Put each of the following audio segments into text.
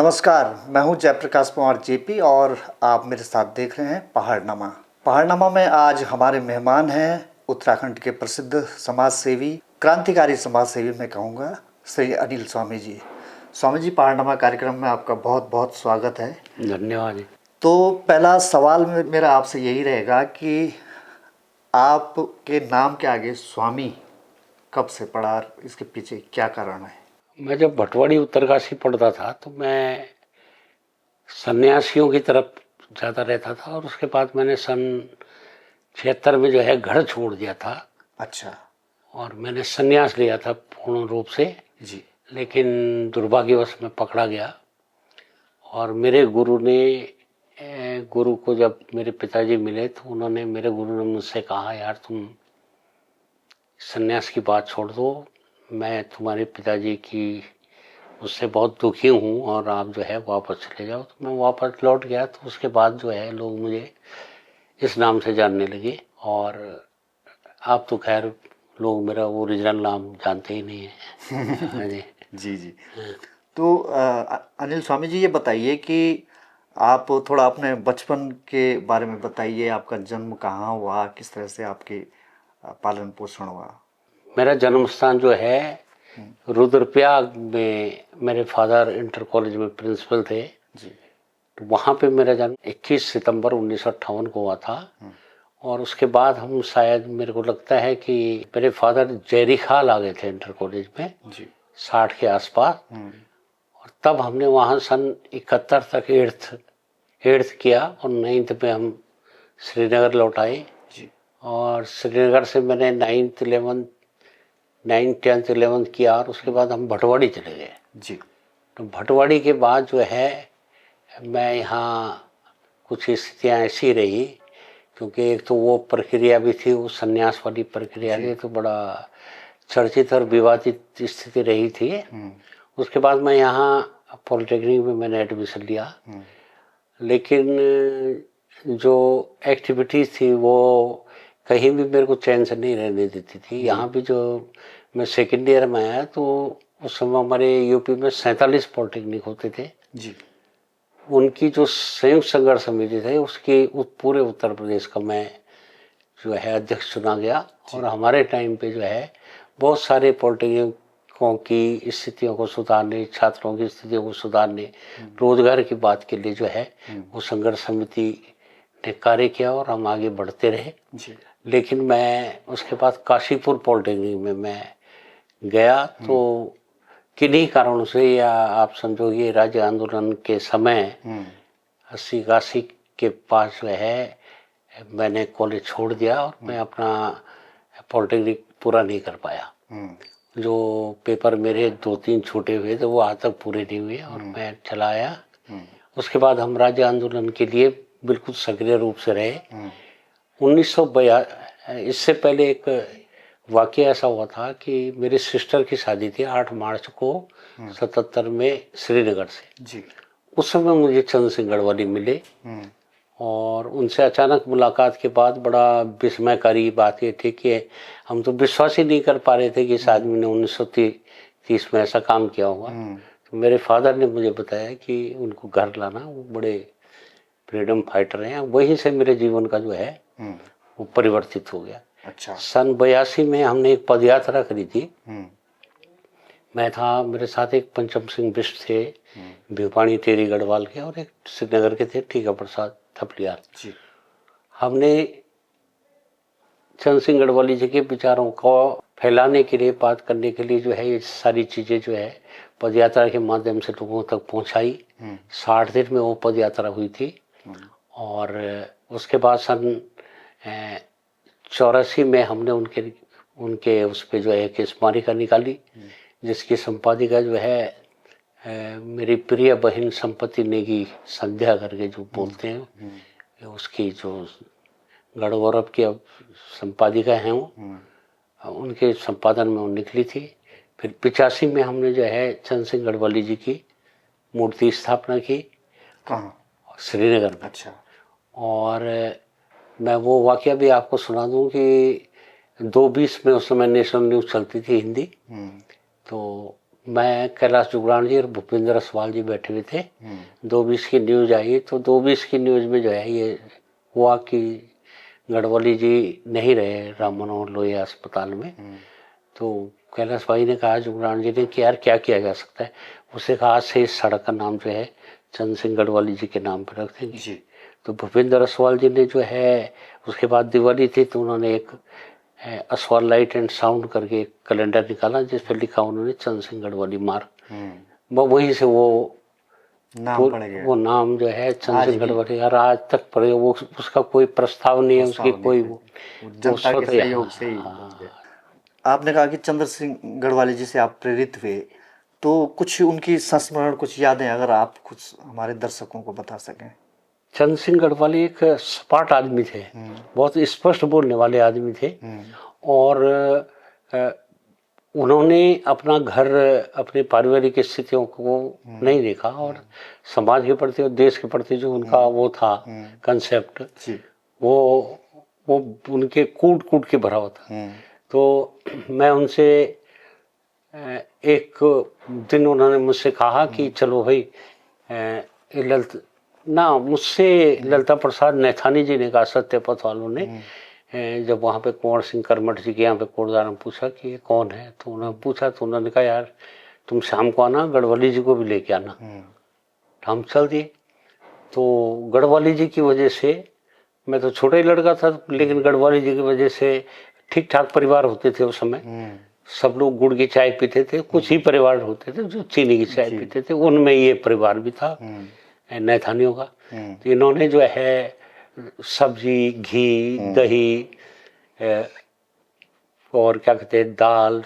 नमस्कार, मैं हूं जयप्रकाश कुमार जेपी और आप मेरे साथ देख रहे हैं पहाड़नामा। पहाड़नामा में आज हमारे मेहमान हैं उत्तराखंड के प्रसिद्ध समाज सेवी, क्रांतिकारी समाज सेवी मैं कहूँगा, श्री अनिल स्वामी जी। स्वामी जी, पहाड़नामा कार्यक्रम में आपका बहुत बहुत स्वागत है। धन्यवाद। तो पहला सवाल मेरा आपसे यही रहेगा कि आपके नाम के आगे स्वामी कब से पड़ा, इसके पीछे क्या कारण है? मैं जब भटवाड़ी उत्तरकाशी पढ़ता था तो मैं सन्यासियों की तरफ ज़्यादा रहता था और उसके बाद मैंने सन 76 में जो है घर छोड़ दिया था। अच्छा। और मैंने सन्यास लिया था पूर्ण रूप से जी। लेकिन दुर्भाग्यवश मैं पकड़ा गया और मेरे गुरु को जब मेरे पिताजी मिले तो मेरे गुरु ने मुझसे कहा, यार तुम सन्यास की बात छोड़ दो, मैं तुम्हारे पिताजी की उससे बहुत दुखी हूँ और आप जो है वापस चले जाओ। तो मैं वापस लौट गया। तो उसके बाद जो है लोग मुझे इस नाम से जानने लगे और आप तो खैर लोग मेरा ओरिजिनल नाम जानते ही नहीं है। हाँ जी। जी जी। तो अनिल स्वामी जी, ये बताइए कि आप थोड़ा अपने बचपन के बारे में बताइए। आपका जन्म कहाँ हुआ, किस तरह से आपके पालन पोषण हुआ? मेरा जन्म स्थान जो है रुद्रप्रयाग में, मेरे फादर इंटर कॉलेज में प्रिंसिपल थे जी। तो वहाँ पे मेरा जन्म 21 सितंबर 1958 को हुआ था। और उसके बाद हम शायद, मेरे को लगता है कि मेरे फादर जयरीखाल आ गए थे इंटर कॉलेज में जी। 60 के आसपास। और तब हमने वहाँ सन 71 तक एट्थ किया और 9th में हम श्रीनगर लौट आए। जी। और श्रीनगर से मैंने 9th 10th 11th किया और उसके बाद हम भटवाड़ी चले गए। जी। तो भटवाड़ी के बाद जो है मैं यहाँ कुछ स्थितियाँ ऐसी रही, क्योंकि एक तो वो प्रक्रिया भी थी, वो संन्यास वाली प्रक्रिया थी, तो बड़ा चर्चित और विवादित स्थिति रही थी। उसके बाद मैं यहाँ पॉलिटेक्निक में मैंने एडमिशन लिया, लेकिन जो एक्टिविटीज़ थी वो कहीं भी मेरे को चैन से नहीं रहने देती थी। यहाँ भी जो मैं सेकेंड ईयर में आया तो उस समय हमारे यूपी में 47 पॉलिटेक्निक होते थे जी। उनकी जो संयुक्त संघर्ष समिति थी उसकी पूरे उत्तर प्रदेश का मैं जो है अध्यक्ष चुना गया। और हमारे टाइम पे जो है बहुत सारे पॉलिटेक्निकों की स्थितियों को सुधारने, छात्रों की स्थितियों को सुधारने, रोजगार की बात के लिए जो है वो संघर्ष समिति ने कार्य किया और हम आगे बढ़ते रहे। लेकिन मैं उसके बाद काशीपुर पॉलिटेक्निक में मैं गया तो किन्हीं कारणों से, या आप समझो ये राज्य आंदोलन के समय 80-81 के पास जो है मैंने कॉलेज छोड़ दिया और मैं अपना पॉलिटेक्निक पूरा नहीं कर पाया। जो पेपर मेरे 2-3 छूटे हुए थे वो आज तक पूरे नहीं हुए और मैं चला आया। उसके बाद हम राज्य आंदोलन के लिए बिल्कुल सक्रिय रूप से रहे। 1942 इससे पहले एक वाकया ऐसा हुआ था कि मेरी सिस्टर की शादी थी 8 मार्च को 77 में श्रीनगर से जी। उस समय मुझे चंद्र सिंह गढ़वाली मिले और उनसे अचानक मुलाकात के बाद बड़ा विस्मयकारी बात ये थी कि हम तो विश्वास ही नहीं कर पा रहे थे कि इस आदमी ने 1930 में ऐसा काम किया होगा। तो मेरे फादर ने मुझे बताया कि उनको घर लाना, वो बड़े फ्रीडम फाइटर हैं। वहीं से मेरे जीवन का जो है वो परिवर्तित हो गया। अच्छा। सन 82 में हमने एक पदयात्रा करी थी। मैं था, मेरे साथ एक पंचम सिंह बिष्ट थे, भिवानी टेरी गढ़वाल के, और एक श्रीनगर के थे टीका प्रसाद थपलियाल जी। हमने चंद्र सिंह गढ़वाली जी के विचारों को फैलाने के लिए, बात करने के लिए जो है ये सारी चीज़ें जो है पदयात्रा के माध्यम से लोगों तक पहुंचाई। 60 दिन में वो पदयात्रा हुई थी। और उसके बाद सन 84 में हमने उनके उस पर जो है एक स्मारिका निकाली, जिसकी संपादिका जो है मेरी प्रिय बहन संपत्ति नेगी संध्या करके जो बोलते हैं, उसकी जो गढ़गौरव की अब संपादिका हैं वो, उनके संपादन में वो निकली थी। फिर 85 में हमने जो है चंद्र सिंह गढ़वाली जी की मूर्ति स्थापना की। कहाँ? श्रीनगर में। अच्छा। और मैं वो वाकया भी आपको सुना दूं कि 2:20 में उस समय नेशनल न्यूज़ चलती थी हिंदी। तो मैं, कैलाश जुगरान जी और भूपेंद्र असवाल जी बैठे हुए थे। 2:20 की न्यूज आई, तो 2:20 की न्यूज में जो है ये हुआ कि गढ़वाली जी नहीं रहे राम मनोहर लोहिया अस्पताल में। तो कैलाश भाई ने कहा जुगरान जी ने कि यार क्या किया जा सकता है। उसे कहा आज से इस सड़क का नाम जो है चंद्र सिंह गढ़वाली जी के नाम पर रख देंगे जी। तो भूपेंद्र असवाल जी ने जो है, उसके बाद दिवाली थी तो उन्होंने एक असवाल लाइट एंड साउंड करके एक कैलेंडर निकाला जिस पर लिखा उन्होंने चंद्र सिंह गढ़वाली मार्ग। वहीं से वो नाम पड़ गया। वो नाम जो है चंद्र सिंह गढ़वाली यार आज तक पड़े। वो उसका कोई प्रस्ताव नहीं है, उसकी कोई जनता के सहयोग से ही बन गया। आपने कहा कि चंद्र सिंह गढ़वाली जी से आप प्रेरित हुए, तो कुछ उनकी संस्मरण, कुछ यादें अगर आप कुछ हमारे दर्शकों को बता सकें। चंद्र सिंह गढ़वाली एक सपाट आदमी थे, बहुत स्पष्ट बोलने वाले आदमी थे। और उन्होंने अपना घर, अपने पारिवारिक स्थितियों को नहीं देखा और समाज के प्रति और देश के प्रति जो उनका वो था कंसेप्ट, वो उनके कूट कूट के भरा हुआ था। तो मैं उनसे एक दिन उन्होंने मुझसे कहा कि चलो भाई, मुझसे ललिता प्रसाद नैथानी जी ने कहा, सत्यपथ वालों ने, जब वहाँ पे कुंवर सिंह करमठ जी के यहाँ पे कोटद्वार में पूछा कि ये कौन है, तो उन्होंने पूछा तो उन्होंने कहा यार तुम शाम को आना, गढ़वाली जी को भी लेके आना। तो हम चल दिए। तो गढ़वाली जी की वजह से, मैं तो छोटा ही लड़का था, लेकिन गढ़वाली जी की वजह से ठीक ठाक परिवार होते थे उस समय। सब लोग गुड़ की चाय पीते थे, कुछ ही परिवार होते थे जो चीनी की चाय पीते थे, उनमें ये परिवार भी था नैथानियों का। तो इन्होंने जो है सब्जी, घी, दही और क्या कहते हैं दाल,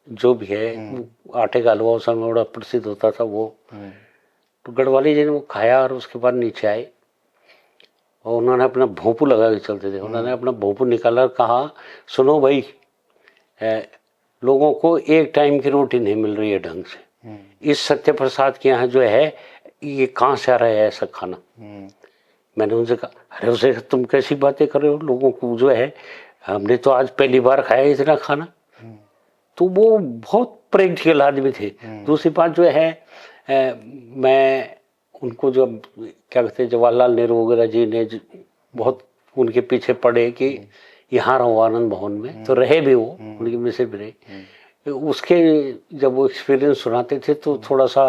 जो भी है, आटे का हलवा उस समय बड़ा प्रसिद्ध होता था वो। तो गढ़वाली जी ने वो खाया और उसके बाद नीचे आए और उन्होंने अपना भोंपू लगा के चलते थे। उन्होंने अपना भोंपू निकाला और कहा सुनो भाई, लोगों को एक टाइम की रोटी नहीं मिल रही है ढंग से, इस सत्य प्रसाद के यहाँ जो है ये कहाँ से आ रहा है ऐसा खाना। मैंने उनसे कहा अरे उसे तुम कैसी बातें कर रहे हो, लोगों को जो है हमने तो आज पहली बार खाया इतना खाना। तो वो बहुत प्रैक्टिकल आदमी थे। दूसरी बात जो है, मैं उनको जो क्या कहते हैं जवाहरलाल नेहरू वगैरह जी ने बहुत उनके पीछे पड़े कि यहाँ रहो आनंद भवन में, तो रहे भी वो, उनकी मिसेज भी रहे। उसके जब वो एक्सपीरियंस सुनाते थे तो थोड़ा सा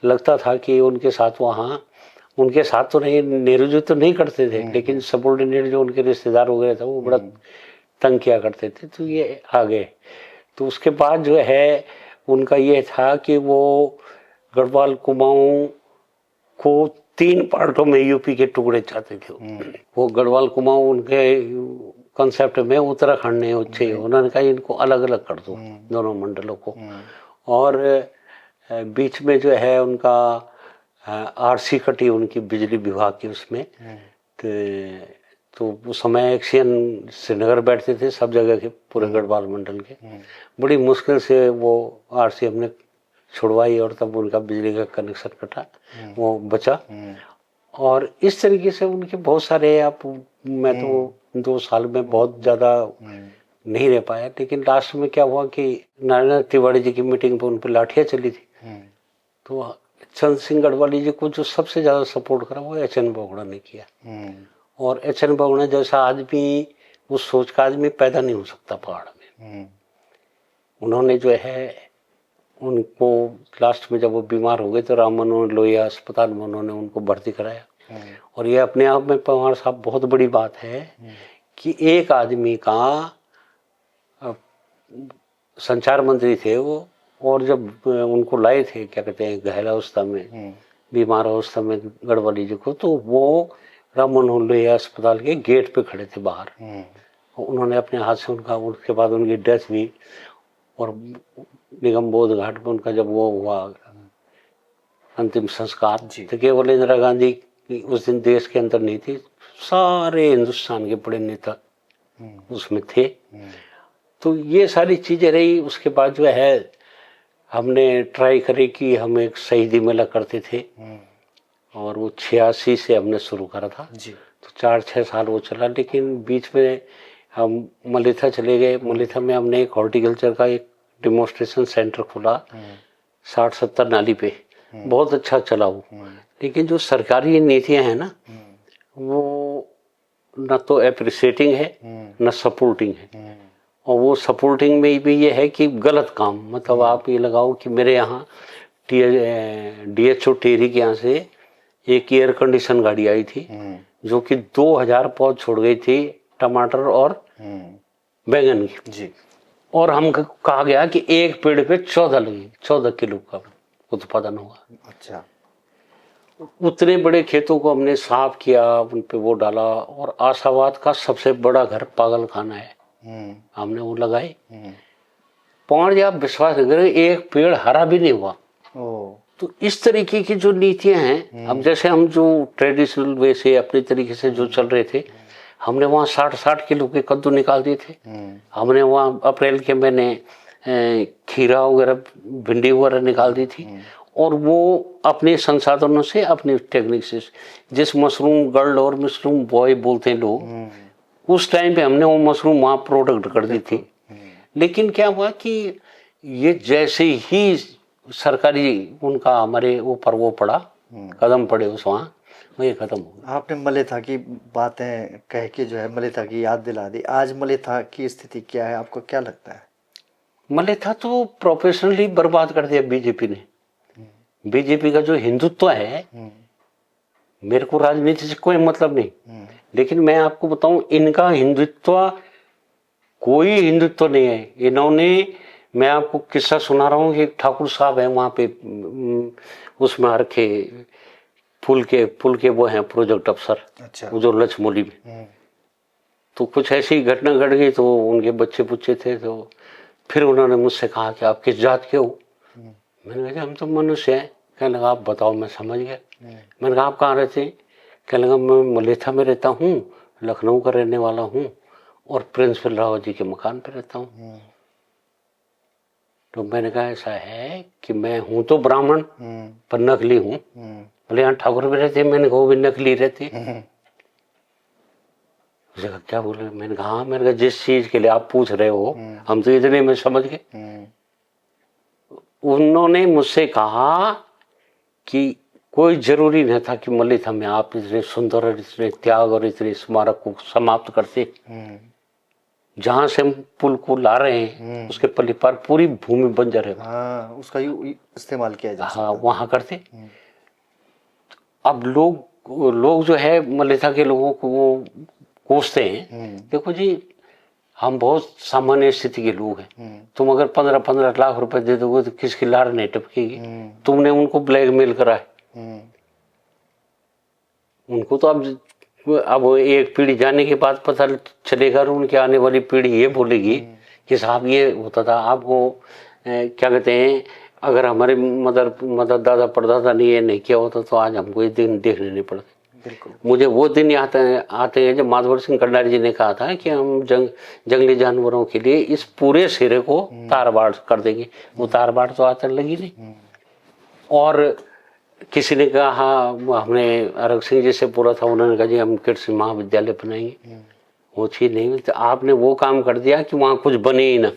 लगता था कि उनके साथ वहाँ, उनके साथ तो नहीं, नेहरू जी तो नहीं करते थे, लेकिन सबॉर्डिनेट जो उनके रिश्तेदार वगैरह था वो बड़ा तंग किया करते थे। तो ये आ गए। तो उसके बाद जो है उनका ये था कि वो गढ़वाल कुमाऊं को 3 पार्टों में यूपी के टुकड़े चाहते थे। वो गढ़वाल कुमाऊं उनके कंसेप्ट में उत्तराखंड ने अच्छे, उन्होंने कहा इनको अलग अलग कर दो दोनों मंडलों को। और बीच में जो है उनका आरसी कटी उनकी बिजली विभाग की उसमें। तो उस समय एक्सियन श्रीनगर बैठते थे सब जगह के, पूरे गढ़वाल मंडल के। बड़ी मुश्किल से वो आरसी हमने छुड़वाई और तब उनका बिजली का कनेक्शन कटा, वो बचा। और इस तरीके से उनके बहुत सारे, मैं तो 2 साल में बहुत ज़्यादा नहीं रह पाया, लेकिन लास्ट में क्या हुआ कि नारायण तिवारी जी की मीटिंग पर उन पर लाठियाँ चली थी। तो चंद्र सिंह गढ़वाली जी को जो सबसे ज़्यादा सपोर्ट करा वो एच.एन. बोगड़ा ने किया। और एच.एन. बोगड़ा जैसा आदमी, उस सोच का आदमी पैदा नहीं हो सकता पहाड़ में। उन्होंने जो है उनको लास्ट में जब वो बीमार हो गए तो राम मनोहर लोहिया अस्पताल में उन्होंने उनको भर्ती कराया। और ये अपने आप में पवार साहब बहुत बड़ी बात है कि एक आदमी का, संचार मंत्री थे वो, और जब उनको लाए थे क्या कहते हैं घायल अवस्था में, बीमार अवस्था में गढ़वाली जी को, तो वो राम मनोहर लोहिया अस्पताल के गेट पे खड़े थे बाहर। उन्होंने अपने हाथ से उनका, उसके बाद उनकी डेथ हुई। और निगम बोध घाट में उनका जब वो हुआ अंतिम संस्कार, तो केवल इंदिरा गांधी उस दिन देश के अंदर नहीं थी, सारे हिंदुस्तान के बड़े नेता उसमें थे। तो ये सारी चीजें रही। उसके बाद जो है हमने ट्राई करी कि हम एक शहीदी मेला करते थे, और वो 86 से हमने शुरू करा था जी। तो 4-6 साल वो चला, लेकिन बीच में हम मलिथा चले गए। मलिथा में हमने एक हॉर्टिकल्चर का एक डेमोन्स्ट्रेशन सेंटर खोला 60-70 नाली पे, बहुत अच्छा चला वो। लेकिन जो सरकारी नीतियां हैं ना, वो न तो एप्रिशिएटिंग है न सपोर्टिंग है। और वो सपोर्टिंग में भी ये है कि गलत काम, मतलब आप ये लगाओ कि मेरे यहाँ DHO टेरी के यहाँ से एक एयर कंडीशन गाड़ी आई थी जो कि 2000 पौध छोड़ गई थी टमाटर और बैंगन की जी। और हम कहा गया कि एक पेड़ पे 14 किलो का उत्पादन होगा। अच्छा। उतने बड़े खेतों को हमने साफ किया, उन पे वो डाला, और आशावाद का सबसे बड़ा घर पागल खाना है, हमने वो लगाए। पौध, आप विश्वास करें, एक पेड़ हरा भी नहीं हुआ। तो इस तरीके की जो नीतियां हैं, अब जैसे हम जो ट्रेडिशनल वे से अपने तरीके से जो चल रहे थे, हमने वहाँ 60 किलो के कद्दू निकाल दिए थे। हमने वहाँ अप्रैल के महीने खीरा वगैरह, भिंडी वगैरह निकाल दी थी। और वो अपने संसाधनों से, अपनी टेक्निक से, जिस मशरूम गर्ल और मशरूम बॉय बोलते हैं लोग, उस टाइम पे हमने वो मशरूम वहाँ प्रोडक्ट कर दी थी। लेकिन क्या हुआ कि ये जैसे ही सरकारी उनका हमारे ऊपर वो पड़ा, कदम पड़े उस वहाँ, ये खत्म हो गया। आपने मलेथा की बातें कह के जो है मलेथा की याद दिला दी। आज मलेथा की स्थिति क्या है, आपको क्या लगता है? मलेथा तो प्रोफेशनली बर्बाद कर दिया बीजेपी ने। बीजेपी का जो हिंदुत्व है, मेरे को राजनीति से कोई मतलब नहीं, लेकिन मैं आपको बताऊं, इनका हिंदुत्व कोई हिंदुत्व नहीं है। इन्होंने, मैं आपको किस्सा सुना रहा हूँ कि एक ठाकुर साहब है वहाँ पे, उसमें रखे पुल के वो हैं प्रोजेक्ट अफसर। अच्छा। वो जो लचमोली में, तो कुछ ऐसी घटना घट गई, तो उनके बच्चे पुच्चे थे, तो फिर उन्होंने मुझसे कहा कि आप किस जात के हो? मैंने कहा हम तो मनुष्य हैं। कहने लगा आप बताओ, मैं समझ गया। मैंने कहा आप कहाँ रहते हैं? कहने लगा मैं मलेथा में रहता हूँ, लखनऊ का रहने वाला हूँ, और प्रिंसिपल रावत जी के मकान पे रहता हूँ। तो मैंने कहा ऐसा है कि मैं हूँ तो ब्राह्मण, पर नकली हूँ। बोले यहाँ ठाकुर भी रहते हैं? मैंने कहा वो भी नकली रहते। क्या बोले? मैंने कहा हाँ। मैंने कहा जिस चीज के लिए आप पूछ रहे हो, हम तो इतने में समझ गए। उन्होंने मुझसे कहा कि कोई जरूरी नहीं था कि मलेथा में आप इतने सुंदर और इतने त्याग और इतने स्मारक को समाप्त करते। जहां से हम पुल को ला रहे हैं, उसके पल्ली पर पूरी भूमि बंजर है। हाँ, उसका इस्तेमाल किया जा सकता। हाँ, वहां करते। अब लोग जो है मलेथा के लोगों को वो कोसते हैं। देखो जी, हम बहुत सामान्य स्थिति के लोग हैं। तुम अगर 15-15 लाख रुपए दे दोगे तो किसकी लार नहीं टपकेगी? तुमने उनको ब्लैकमेल करा है। उनको तो अब एक पीढ़ी जाने के बाद पता चलेगा, और उनके आने वाली पीढ़ी ये बोलेगी कि साहब ये होता था। आपको क्या कहते हैं, अगर हमारे मदर दादा परदादा ने ये नहीं किया होता तो आज हमको ये दिन देखने नहीं पड़ते। मुझे वो दिन आते हैं जब माधवर सिंह कंडारी जी ने कहा था कि हम जंगली जानवरों के लिए इस पूरे सिरे को तारबाड़ कर देंगे। वो तारबाड़ तो आज तक लगी नहीं। और किसी ने कहा, हाँ, हमने अरग सिंह जी से बोला था, उन्होंने कहा जी हम कृषि महाविद्यालय बनाएंगे। वो चीज नहीं मिलती। आपने वो काम कर दिया कि वहां कुछ बने ही ना,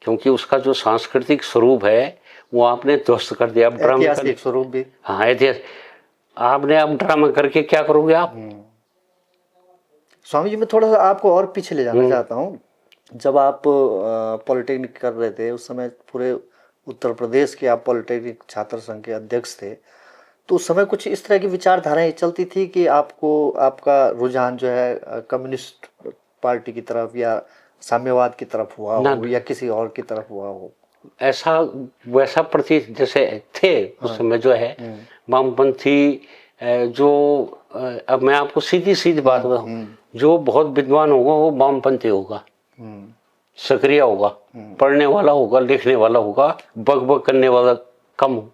क्योंकि उसका जो सांस्कृतिक स्वरूप है वो आपने ध्वस्त कर दिया। ऐतिहासिक स्वरूप भी। हाँ, ऐतिहासिक। आपने अब ड्रामा करके क्या करोगे आप? स्वामी जी, मैं थोड़ा सा आपको और पीछे ले जाना चाहता हूँ। जब आप पॉलिटेक्निक कर रहे थे, उस समय पूरे उत्तर प्रदेश के आप पॉलिटेक्निक छात्र संघ के अध्यक्ष थे, तो उस समय कुछ इस तरह की विचारधाराएं चलती थी कि आपका रुझान जो है कम्युनिस्ट पार्टी की तरफ या साम्यवाद की तरफ हुआ हो या किसी और की तरफ हुआ हो? ऐसा वैसा प्रतीत जैसे थे उस समय जो है वामपंथी, जो अब मैं आपको सीधी बात बताऊं, जो बहुत विद्वान होगा वो वामपंथी होगा, सक्रिय होगा, पढ़ने वाला होगा, लिखने वाला होगा, बक करने वाला कम हो,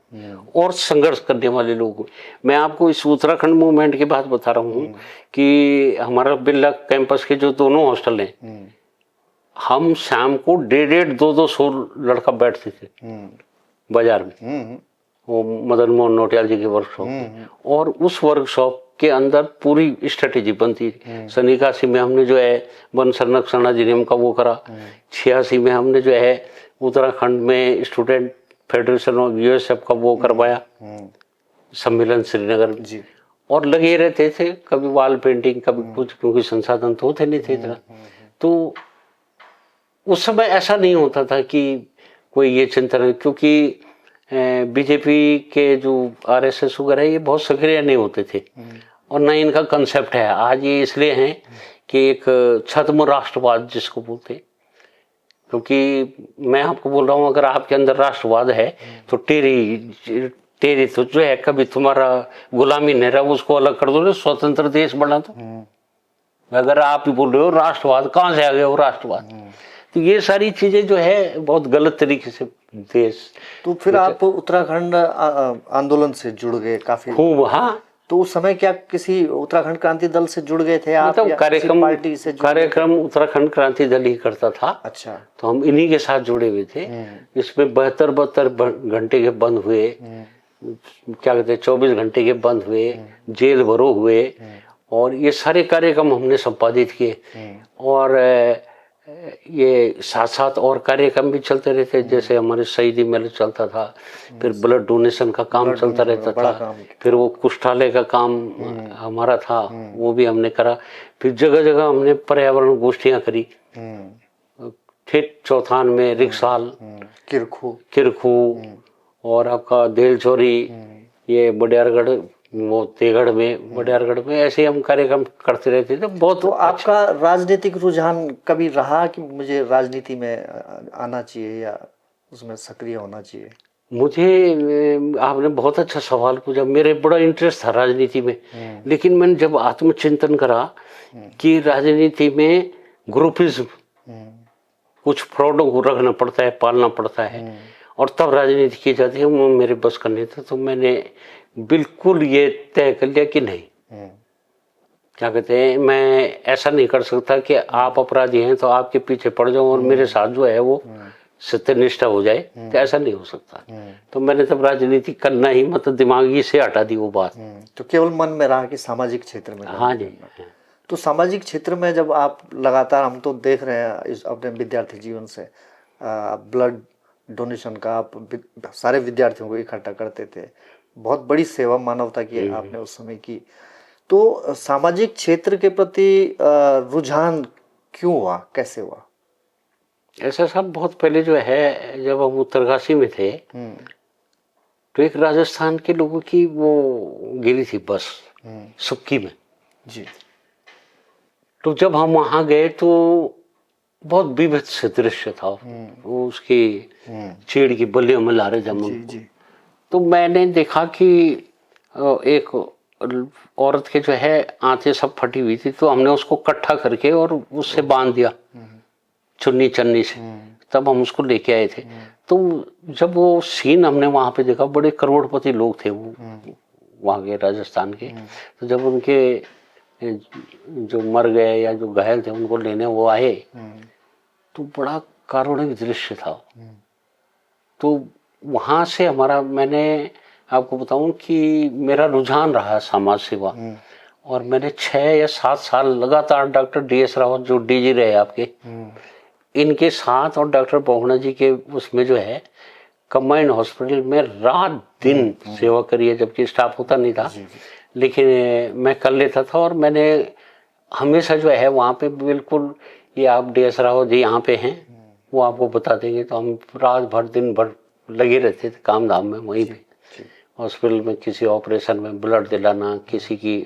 और संघर्ष करने वाले लोग। मैं आपको इस उत्तराखंड मूवमेंट की बात बता रहा हूँ कि हमारा बिरला कैंपस के जो दोनों हॉस्टल हैं, हम शाम को 150-200 लड़का बैठते थे बाजार में, वो मदन मोहन नौटियाल जी के वर्कशॉप। और उस वर्कशॉप के अंदर पूरी स्ट्रेटेजी बनती है। सन 81 में हमने जो है वन संरक्षण अधिनियम का वो करा। 86 में हमने जो है उत्तराखंड में स्टूडेंट फेडरेशन ऑफ यूएसएफ का वो करवाया, सम्मेलन श्रीनगर में। और लगे रहते थे, कभी वॉल पेंटिंग, कभी कुछ, क्योंकि संसाधन तो होते नहीं थे इतना। तो उस समय ऐसा नहीं होता था कि कोई ये चिंता नहीं, क्योंकि बीजेपी के जो आरएसएस वगैरह ये बहुत सक्रिय नहीं होते थे और ना इनका कंसेप्ट है। आज ये इसलिए है कि एक छद्म राष्ट्रवाद जिसको बोलते हैं, क्योंकि मैं आपको बोल रहा हूँ अगर आपके अंदर राष्ट्रवाद है तो तेरी तो जो है कभी तुम्हारा गुलामी नहीं रहा, उसको अलग कर दो, स्वतंत्र देश बना दो। अगर आप ही बोल रहे हो राष्ट्रवाद, कहाँ से आ गया वो राष्ट्रवाद? तो ये सारी चीजें जो है बहुत गलत तरीके से देश। तो फिर आप उत्तराखंड आंदोलन से जुड़ गए काफी खूब। हाँ, तो उस समय क्या किसी उत्तराखंड क्रांति दल से जुड़ गए थे आप, मतलब या किसी पार्टी से जुड़ गए थे? कार्यक्रम उत्तराखंड क्रांति दल ही करता था। अच्छा। तो हम इन्हीं के साथ जुड़े हुए थे। इसमें 72 घंटे के बंद हुए, क्या कहते हैं 24 घंटे के बंद हुए, जेल भरो हुए, और ये सारे कार्यक्रम हमने संपादित किए। और ये साथ साथ और कार्यक्रम भी चलते रहते, जैसे हमारे शहीदी मेला चलता था, फिर ब्लड डोनेशन का काम चलता रहता था, फिर वो कुष्ठालय का काम हमारा था, वो भी हमने करा। फिर जगह जगह हमने पर्यावरण गोष्ठियां करी, फिर चौथान में, रिक्साल, किरखू और आपका देलचोरी, ये बडियारगढ़, वो तेगढ़ में, बडियारगढ़ में, ऐसे हम कार्यक्रम करते रहते थे। बहुत। तो आपका राजनीतिक रुझान कभी रहा कि मुझे राजनीति में आना चाहिए या उसमें सक्रिय होना चाहिए? मुझे, आपने बहुत अच्छा सवाल पूछा। मेरे बड़ा इंटरेस्ट था राजनीति में, लेकिन मैंने जब आत्मचिंतन करा कि राजनीति में ग्रुपिज्म, कुछ फ्रॉडों को रखना पड़ता है, पालना पड़ता है, और तब राजनीति की जाती है, वो मेरे बस का नहीं था। तो मैंने बिल्कुल ये तय कर लिया कि नहीं, क्या कहते हैं, मैं ऐसा नहीं कर सकता कि आप अपराधी हैं तो आपके पीछे पड़ जाऊं और मेरे साथ जो है वो सत्यनिष्ठा हो जाए, तो ऐसा नहीं हो सकता। तो मैंने तब राजनीति करना ही, मतलब दिमागी से हटा दी वो बात। तो केवल मन में रहा कि सामाजिक क्षेत्र में। हाँ जी। तो सामाजिक क्षेत्र में जब आप लगातार, हम तो देख रहे हैं इस अपने विद्यार्थी जीवन से, ब्लड डोनेशन का आप सारे विद्यार्थियों को इकट्ठा करते थे, बहुत बड़ी सेवा मानवता की आपने उस समय की। तो सामाजिक क्षेत्र के प्रति रुझान क्यों हुआ, कैसे हुआ? ऐसा सब बहुत पहले जो है, जब हम उत्तरकाशी में थे तो एक राजस्थान के लोगों की वो गिरी थी बस सुक्की में जी। तो जब हम वहां गए तो बहुत विभत्स दृश्य था। वो उसकी चीड़ की बलियों में ला रहे थे हम। तो मैंने देखा कि एक औरत के जो है आंतें सब फटी हुई थी, तो हमने उसको इकट्ठा करके और उससे बांध दिया चुन्नी चन्नी से, तब हम उसको लेके आए थे। तो जब वो सीन हमने वहां पे देखा, बड़े करोड़पति लोग थे वो वहां के राजस्थान के, तो जब उनके जो मर गए या जो घायल थे उनको लेने वो आए तो बड़ा कारुणिक दृश्य था। तो वहां से हमारा, मैंने आपको बताऊं कि मेरा रुझान रहा समाज सेवा, और मैंने 6 या 7 साल लगातार डॉक्टर DS रावत जो DG रहे आपके, इनके साथ और डॉक्टर बोगना जी के उसमें जो है कंबाइंड हॉस्पिटल में रात दिन सेवा करी है, जबकि स्टाफ होता नहीं था, लेकिन मैं कर लेता था। और मैंने हमेशा जो है वहाँ पे बिल्कुल, ये आप DS रावत जी यहाँ पे हैं, वो आपको बता देंगे, तो हम रात भर दिन भर लगे रहते थे काम धाम में वहीं पे हॉस्पिटल में, किसी ऑपरेशन में ब्लड दिलाना, किसी की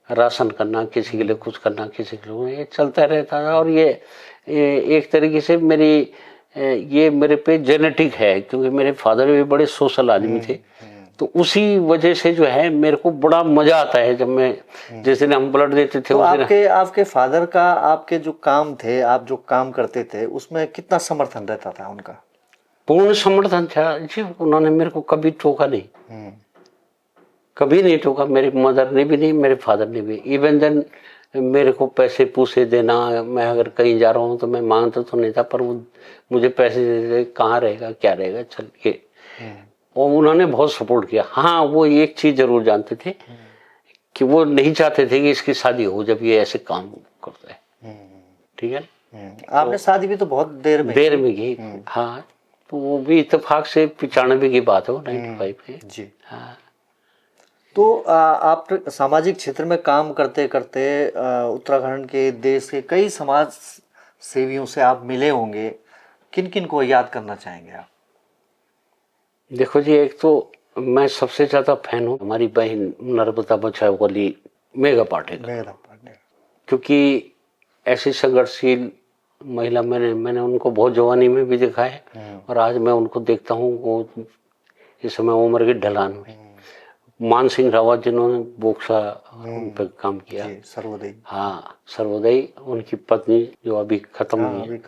राशन करना, किसी के लिए कुछ करना, किसी के लिए, ये चलता रहता था। और ये एक तरीके से ये मेरे पे जेनेटिक है, क्योंकि मेरे फादर भी बड़े सोशल आदमी थे। तो उसी वजह से जो है मेरे को बड़ा मजा आता है जब मैं, जिस दिन हम ब्लड देते थे। तो आपके फादर का, आपके जो काम थे, आप जो काम करते थे, उसमें कितना समर्थन रहता था उनका? पूर्ण समर्थन था जी। उन्होंने मेरे को कभी टोका नहीं, कभी नहीं टोका। मेरी मदर ने भी नहीं, मेरे फादर ने भी। इवन देन मेरे को पैसे पूसे देना, मैं अगर कहीं जा रहा हूँ तो मैं मांगता तो नहीं था, पर वो मुझे पैसे दे दे, कहाँ रहेगा क्या रहेगा चल के, और उन्होंने बहुत सपोर्ट किया। हाँ, वो एक चीज जरूर जानते थे कि वो नहीं चाहते थे कि इसकी शादी हो जब ये ऐसे काम करता है। ठीक है ना। आपने शादी भी तो बहुत देर में की। हाँ, तो वो भी इत्तेफाक से 95 की बात है, 95 की। जी। हाँ। तो आप सामाजिक क्षेत्र में काम करते करते उत्तराखंड के, देश के कई समाज सेवियों से आप मिले होंगे, किन किन को याद करना चाहेंगे आप? देखो जी, एक तो मैं सबसे ज्यादा फैन हूँ हमारी बहन नर्मदा बचाओ वाली मेघा पाटेकर, क्योंकि ऐसी संघर्षशील महिला मैंने उनको बहुत जवानी में भी देखा है और आज मैं उनको देखता हूँ वो इस समय उम्र की ढलान में। मान सिंह रावत जिन्होंने बोक्सा उन पर काम किया, सर्वोदय। हाँ, सर्वोदय, उनकी पत्नी जो अभी खत्म हुई है।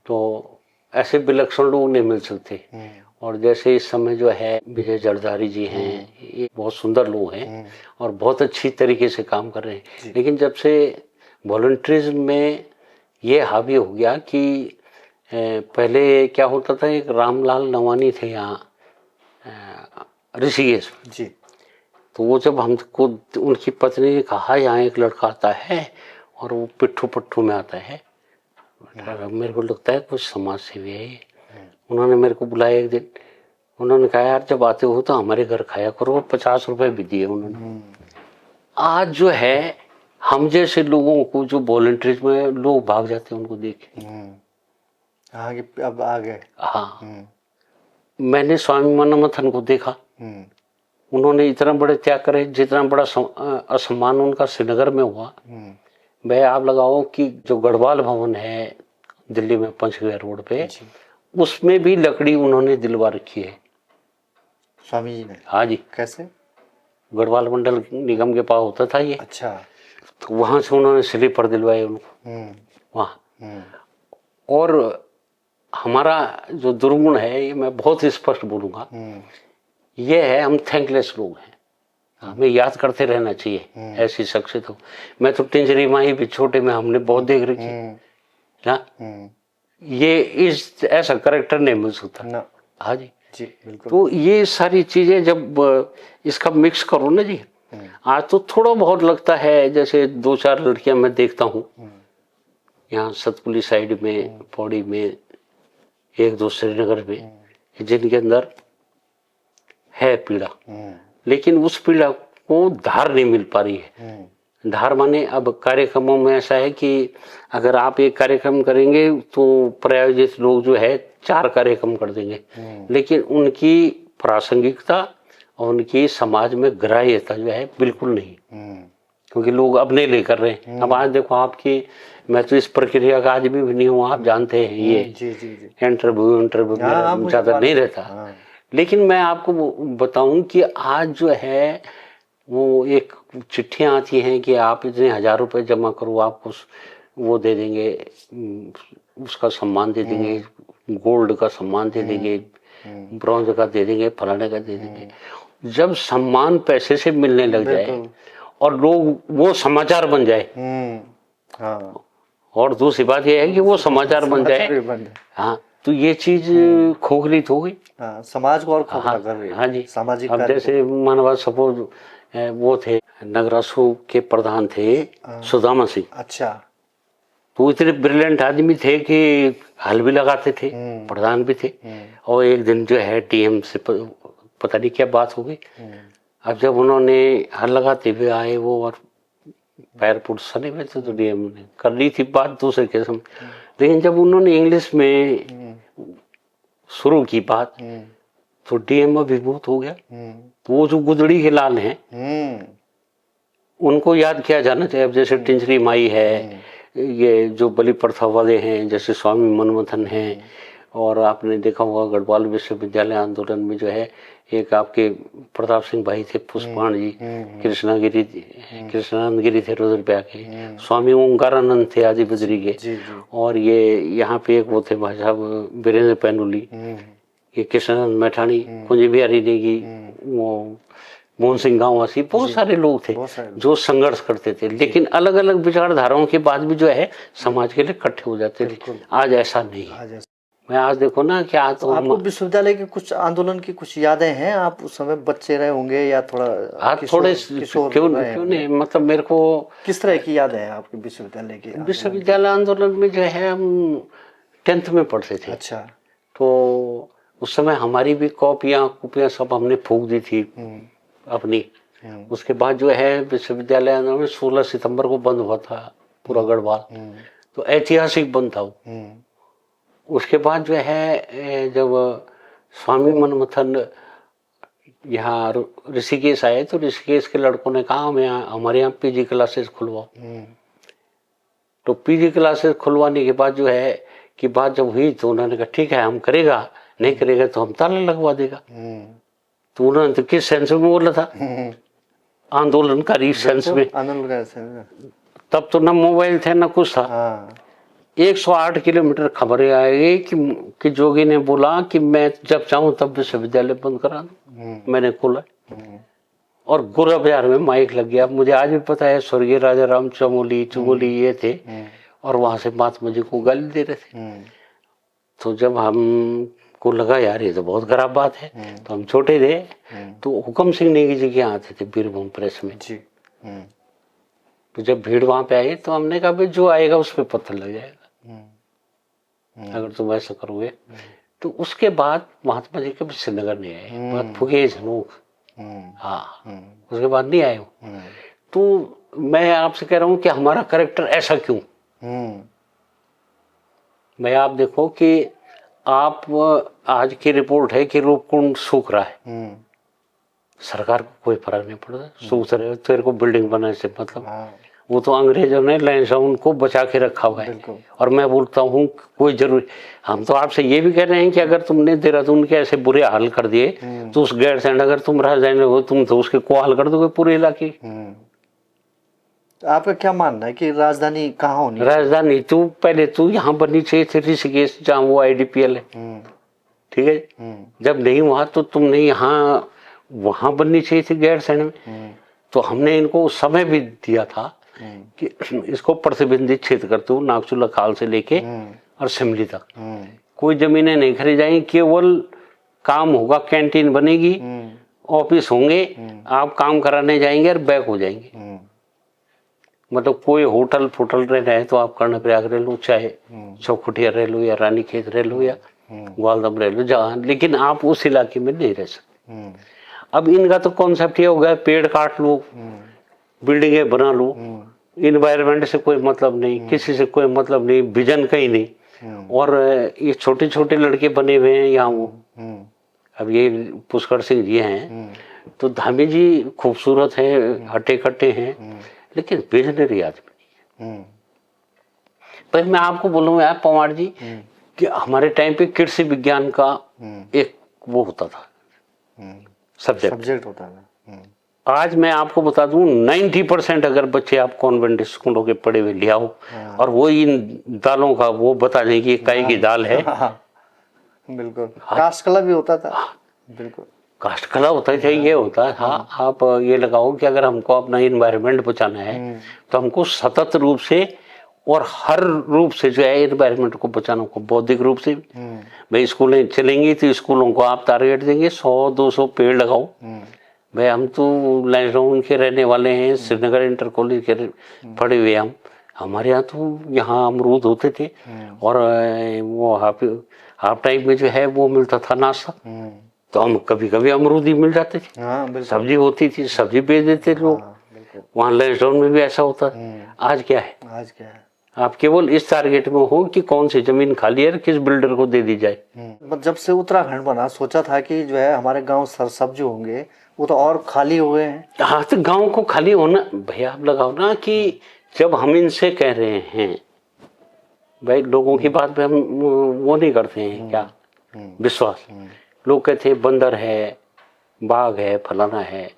तो ऐसे विलक्षण लोग नहीं मिल सकते। और जैसे इस समय जो है विजय जरदारी जी हैं, ये बहुत सुंदर लोग हैं और बहुत अच्छी तरीके से काम कर रहे हैं। लेकिन जब से वॉलंटियरिज्म में ये हावी हो गया कि पहले क्या होता था, एक रामलाल नवानी थे यहाँ ऋषिकेश जी, तो वो जब हमको उनकी पत्नी ने कहा यहाँ एक लड़का आता है और वो पिट्ठू पट्टू में आता है, मेरे को लगता है कुछ समाज सेवी है ये। उन्होंने मेरे को बुलाया एक दिन, उन्होंने कहा यार जब आते हो तो हमारे घर खाया करो, और 50 रुपए भी दिए उन्होंने। आज जो है हम जैसे लोगों को जो वॉलंटियर्स में लोग भाग जाते हैं उनको देख अब आ गए। हाँ, मैंने स्वामी मनमथन को देखा, उन्होंने इतना बड़े त्याग करे, जितना बड़ा असम्मान उनका श्रीनगर में हुआ। वह आप लगाओ कि जो गढ़वाल भवन है दिल्ली में पंचगया रोड पे, उसमें भी लकड़ी उन्होंने दिलवा रखी है स्वामी जी ने। हाँ जी। कैसे? गढ़वाल मंडल निगम के पास होता था ये। अच्छा। तो वहां से उन्होंने स्लीपर दिलवाए उनको वहां। और हमारा जो दुर्गुण है, ये मैं बहुत स्पष्ट बोलूंगा, ये है हम थैंकलेस लोग हैं। हमें याद करते रहना चाहिए ऐसी शख्सियत हो। मैं तो टिंजरी माही भी छोटे में हमने बहुत देख रखी ना, ये इस ऐसा करेक्टर नहीं मिल सकता। हाँ जी जी बिल्कुल। तो ये सारी चीजें जब इसका मिक्स करो ना जी, आज तो थोड़ा बहुत लगता है, जैसे 2-4 लड़कियां मैं देखता हूँ यहाँ सतपुली साइड में, पौड़ी में, 1-2 श्रीनगर में, जिनके अंदर है पीड़ा, लेकिन उस पीड़ा को धार नहीं मिल पा रही है। धार माने अब कार्यक्रमों में ऐसा है कि अगर आप एक कार्यक्रम करेंगे तो प्रायोजित लोग जो है 4 कार्यक्रम कर देंगे, लेकिन उनकी प्रासंगिकता और उनकी समाज में ग्राह्यता जो है बिल्कुल नहीं, क्योंकि लोग अपने लिए कर रहे हैं। अब आज देखो आपकी, मैं तो इस प्रक्रिया का आज भी नहीं हूँ, आप जानते हैं ये इंटरव्यू ज्यादा नहीं रहता। लेकिन मैं आपको बताऊं कि आज जो है वो एक चिट्ठियां आती हैं कि आप इतने 1000 रुपए जमा करो, आपको वो दे देंगे, उसका सम्मान दे देंगे, गोल्ड का सम्मान दे देंगे, ब्रॉन्ज का दे देंगे, फलाने का दे देंगे। जब सम्मान पैसे से मिलने लग जाए और लोग वो समाचार बन जाए, और दूसरी बात यह है कि वो समाचार बन जाए, हाँ, तो ये चीज खोखली हो गई, समाज को और खोखला कर रही है। हाँ जी, सामाजिक। अब जैसे मानवा सपोज वो थे नगरासू के प्रधान थे सुदामा सिंह। अच्छा। तो इतने ब्रिलियंट आदमी थे कि हल भी लगाते थे, प्रधान भी थे। और एक दिन जो है टीएम से पता नहीं क्या बात हो गई, अब जब उन्होंने हल लगाते हुए आए वो और पैर पुट सने में तो डीएम ने कर ली थी बात दूसरे के समय, लेकिन जब उन्होंने इंग्लिश में शुरू की बात तो डीएम अभिभूत हो गया। तो वो जो गुदड़ी के लाल हैं उनको याद किया जाना चाहिए। अब जैसे टिंचरी माई है, ये जो बलि प्रथा वाले हैं जैसे स्वामी मनमथन हैं, और आपने देखा होगा गढ़वाल विश्वविद्यालय आंदोलन में जो है एक आपके प्रताप सिंह भाई थे, पुष्पाण जी, कृष्णानंद गिरी थे रुद्रप्रयाग के, स्वामी ओंकारानंद थे आदि बद्री के, और ये यहाँ पे एक वो थे भाई साहब वीरेंद्र पैनुली, ये कृष्णानंद मैठाणी, कुंज बिहारी नेगी, वो मोहन सिंह गाँव वासी, बहुत सारे लोग थे जो संघर्ष करते थे, लेकिन अलग अलग विचारधाराओं के बाद भी जो है समाज के लिए इकट्ठे हो जाते थे। आज ऐसा नहीं है। मैं आज देखो ना कि आज तो आपको विश्वविद्यालय के कुछ आंदोलन की कुछ यादें हैं? आप उस समय बच्चे रहे होंगे या थोड़ा आज थोड़े किशोर क्यों रहे क्यों होंगे? नहीं, मतलब मेरे को किस तरह की यादें हैं आपके विश्वविद्यालय की आंदोलन की? विश्वविद्यालय आंदोलन में जो है हम 10th में पढ़ते थे। अच्छा। तो उस समय हमारी भी कॉपियां सब हमने फूंक दी थी अपनी। उसके बाद जो है विश्वविद्यालय आंदोलन 16 सितंबर को बंद हुआ था पूरा गढ़वाल, तो ऐतिहासिक बंद था वो। उसके बाद जो है जब स्वामी मनमथन यहाँ ऋषिकेश आए तो ऋषिकेश के लड़कों ने कहा हमें हमारे यहाँ पीजी क्लासेस खुलवाओ। तो पीजी क्लासेस खुलवाने के बाद जो है कि बात जब हुई तो उन्होंने कहा ठीक है हम करेगा, नहीं करेगा तो हम ताला लगवा देगा। तो उन्होंने तो किस सेंस में बोला था? आंदोलनकारी सेंस में। तब तो ना मोबाइल थे ना कुछ था। 108 किलोमीटर खबरें आई कि जोगी ने बोला कि मैं जब चाहूं तब विश्वविद्यालय बंद करा दूं। मैंने खोला और गोरा बाजार में माइक लग गया। मुझे आज भी पता है स्वर्गीय राजा राम चमोली ये थे और वहां से महात्मा जी को गाली दे रहे थे। तो जब हम को लगा यार ये तो बहुत खराब बात है, तो हम छोटे थे तो हुक्म सिंह नेगी जी के आते थे बीरभूम प्रेस में। तो जब भीड़ वहां पे आई तो हमने कहा भाई जो आएगा उस पर पत्थर लग जाएगा अगर तुम ऐसा करोगे। तो उसके बाद महात्मा जी कभी श्रीनगर नहीं आए, बात फुगेज लोग। हाँ, उसके बाद नहीं आए। तो मैं आपसे कह रहा हूं कि हमारा कैरेक्टर ऐसा क्यों? मैं आप देखो कि आप आज की रिपोर्ट है कि रूपकुंड सूख रहा है, सरकार को कोई फर्क नहीं पड़ता, सूख रहे तेरे को बिल्डिंग बनाने से मतलब। वो तो अंग्रेजों ने लैंडस्डाउन को बचा के रखा हुआ है। और मैं बोलता हूँ कोई जरूरी, हम तो आपसे ये भी कह रहे हैं कि अगर तुमने देहरादून के ऐसे बुरे हाल कर दिए तो उस गैरसैंड अगर तुम राजधानी हो तुम तो उसके को हाल कर दोगे पूरे इलाके। आपका क्या मानना है कि राजधानी कहाँ होनी? राजधानी तो पहले तो यहाँ बननी चाहिए थी ऋषिकेश, जहाँ वो IDPL है। ठीक है, जब नहीं हुआ तो तुमने यहाँ वहां बननी चाहिए थी गैरसैंड में। तो हमने इनको समय भी दिया था कि इसको प्रतिबंधित क्षेत्र करते हो, नागचूला खाल से लेके और शिमली तक कोई जमीनें नहीं खरीदी जाएंगी, केवल काम होगा, कैंटीन बनेगी, ऑफिस होंगे, आप काम कराने जाएंगे और बैक हो जाएंगे। मतलब कोई होटल फोटल रह है तो आप कर्णप्रयाग रह लो, चाहे चौखुटिया रह लो या रानीखेत रह लो या ग्वालदम रह लो, जहाँ, लेकिन आप उस इलाके में नहीं रह सकते। अब इनका तो कॉन्सेप्ट ये हो गया पेड़ काट लो, बिल्डिंगें बना लो, इन्वायरमेंट से कोई मतलब नहीं, किसी से कोई मतलब नहीं, विजन कहीं नहीं। और ये छोटे छोटे लड़के बने हुए हैं यहाँ वो। अब ये पुष्कर सिंह जी हैं तो धामी जी खूबसूरत हैं, हट्टे कट्टे हैं, लेकिन विजनरी आदमी नहीं है। पर मैं आपको बोलूँ यार पवार जी कि हमारे टाइम पे कृषि विज्ञान का एक वो होता था, सब्जेक्ट होता था। आज मैं आपको बता दूं 90% अगर बच्चे आप कॉन्वेंट स्कूलों के पढ़े हुए ले आओ और वो इन दालों का वो बता दें कि काई की दाल है। बिल्कुल। कास्ट कला भी होता था। बिल्कुल कास्ट कला होता है, ये होता है। हाँ, आप ये लगाओ कि अगर हमको अपना इन्वायरमेंट बचाना है तो हमको सतत रूप से और हर रूप से जो है इन्वायरमेंट को बचाना को, बौद्धिक रूप से भाई स्कूलें चलेंगी तो स्कूलों को आप टारगेट देंगे 100-200 पेड़ लगाओ। भाई हम तो लैंडस्डाउन के रहने वाले हैं, श्रीनगर इंटर कॉलेज के पढ़े हुए हम, हमारे यहाँ तो यहाँ अमरूद होते थे और वो हाफ टाइम में जो है वो मिलता था नाश्ता, तो हम कभी कभी अमरूद ही मिल जाते थे। सब्जी होती थी, सब्जी बेच देते लोग। वहाँ लैंडस्डाउन में भी ऐसा होता। आज क्या है? आज क्या है? आप केवल इस टारगेट में हो कि कौन सी जमीन खाली है, किस बिल्डर को दे दी जाए। जब से उत्तराखंड बना सोचा था कि जो है हमारे गांव सरसब्ज होंगे, वो तो और खाली हो गए हैं। हाँ, तो गांव को खाली होना भैया आप लगाओ ना कि जब हम इनसे कह रहे हैं भाई लोगों की बात पे हम वो नहीं करते हैं क्या विश्वास। लोग कहते हैं बंदर है, बाघ है, फलाना है,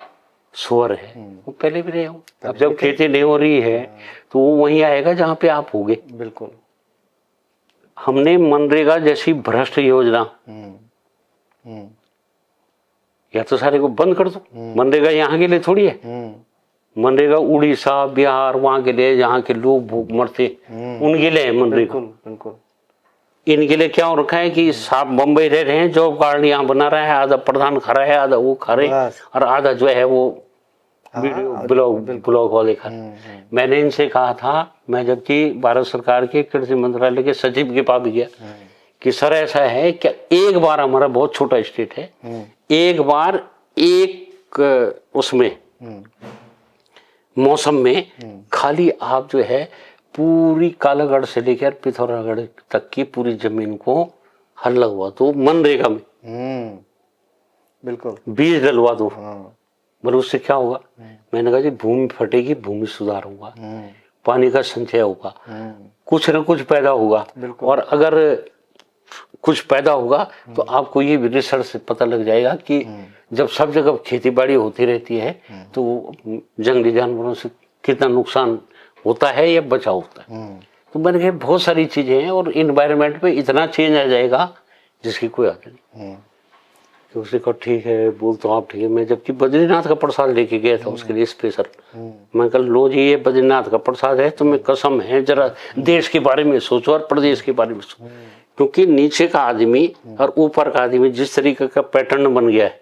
सुअर है, वो पहले भी रहे हो। अब जब खेती नहीं हो रही है तो वो वहीं आएगा जहाँ पे आप होगे। बिल्कुल। हमने मनरेगा जैसी भ्रष्ट योजना या तो सारे को बंद कर दो। मनरेगा यहाँ के लिए थोड़ी है, मनरेगा उड़ीसा बिहार वहां के लिए, जहाँ के लोग भूख मरते उनके लिए है मनरेगा। बिल्कुल। इनके लिए क्या हो रखा है कि साहब बम्बई रह रहे हैं, जॉब कार्ड यहाँ बना रहा है, आधा प्रधान खा रहा है, आधा वो खा रहे हैं, बस। और आधा जो है वो वीडियो ब्लॉग वाले खा रहे हैं। मैंने इनसे कहा था, मैं जबकि भारत सरकार के कृषि मंत्रालय के सचिव के पास भी गया कि सर ऐसा है कि एक बार, हमारा बहुत छोटा स्टेट है, एक बार एक उसमें मौसम में खाली आप जो है पूरी कालागढ़ से लेकर पिथौरागढ़ तक की पूरी जमीन को हल लगवा दो मनरेगा में, बिल्कुल बीज डलवा दो। बोले उससे क्या होगा? मैंने कहा जी भूमि फटेगी, भूमि सुधार होगा, पानी का संचय होगा, कुछ न कुछ पैदा होगा। और अगर कुछ पैदा होगा तो आपको ये भी रिसर्च से पता लग जाएगा कि जब सब जगह खेती बाड़ी होती रहती है तो जंगली जानवरों से कितना नुकसान होता है या बचाव होता है। तो मैंने कहा बहुत सारी चीजें हैं और इन्वायरमेंट पे इतना चेंज आ जाएगा जिसकी कोई हद नहीं। तो उसने कहा ठीक है, बोल तो आप ठीक है। मैं जबकि बद्रीनाथ का प्रसाद लेके गया था उसके लिए स्पेशल, मैं कल लो जी ये बद्रीनाथ का प्रसाद है, तुम्हें कसम है जरा देश के बारे में सोचो और प्रदेश के बारे में सोचो, क्योंकि नीचे का आदमी और ऊपर का आदमी जिस तरीके का पैटर्न बन गया है,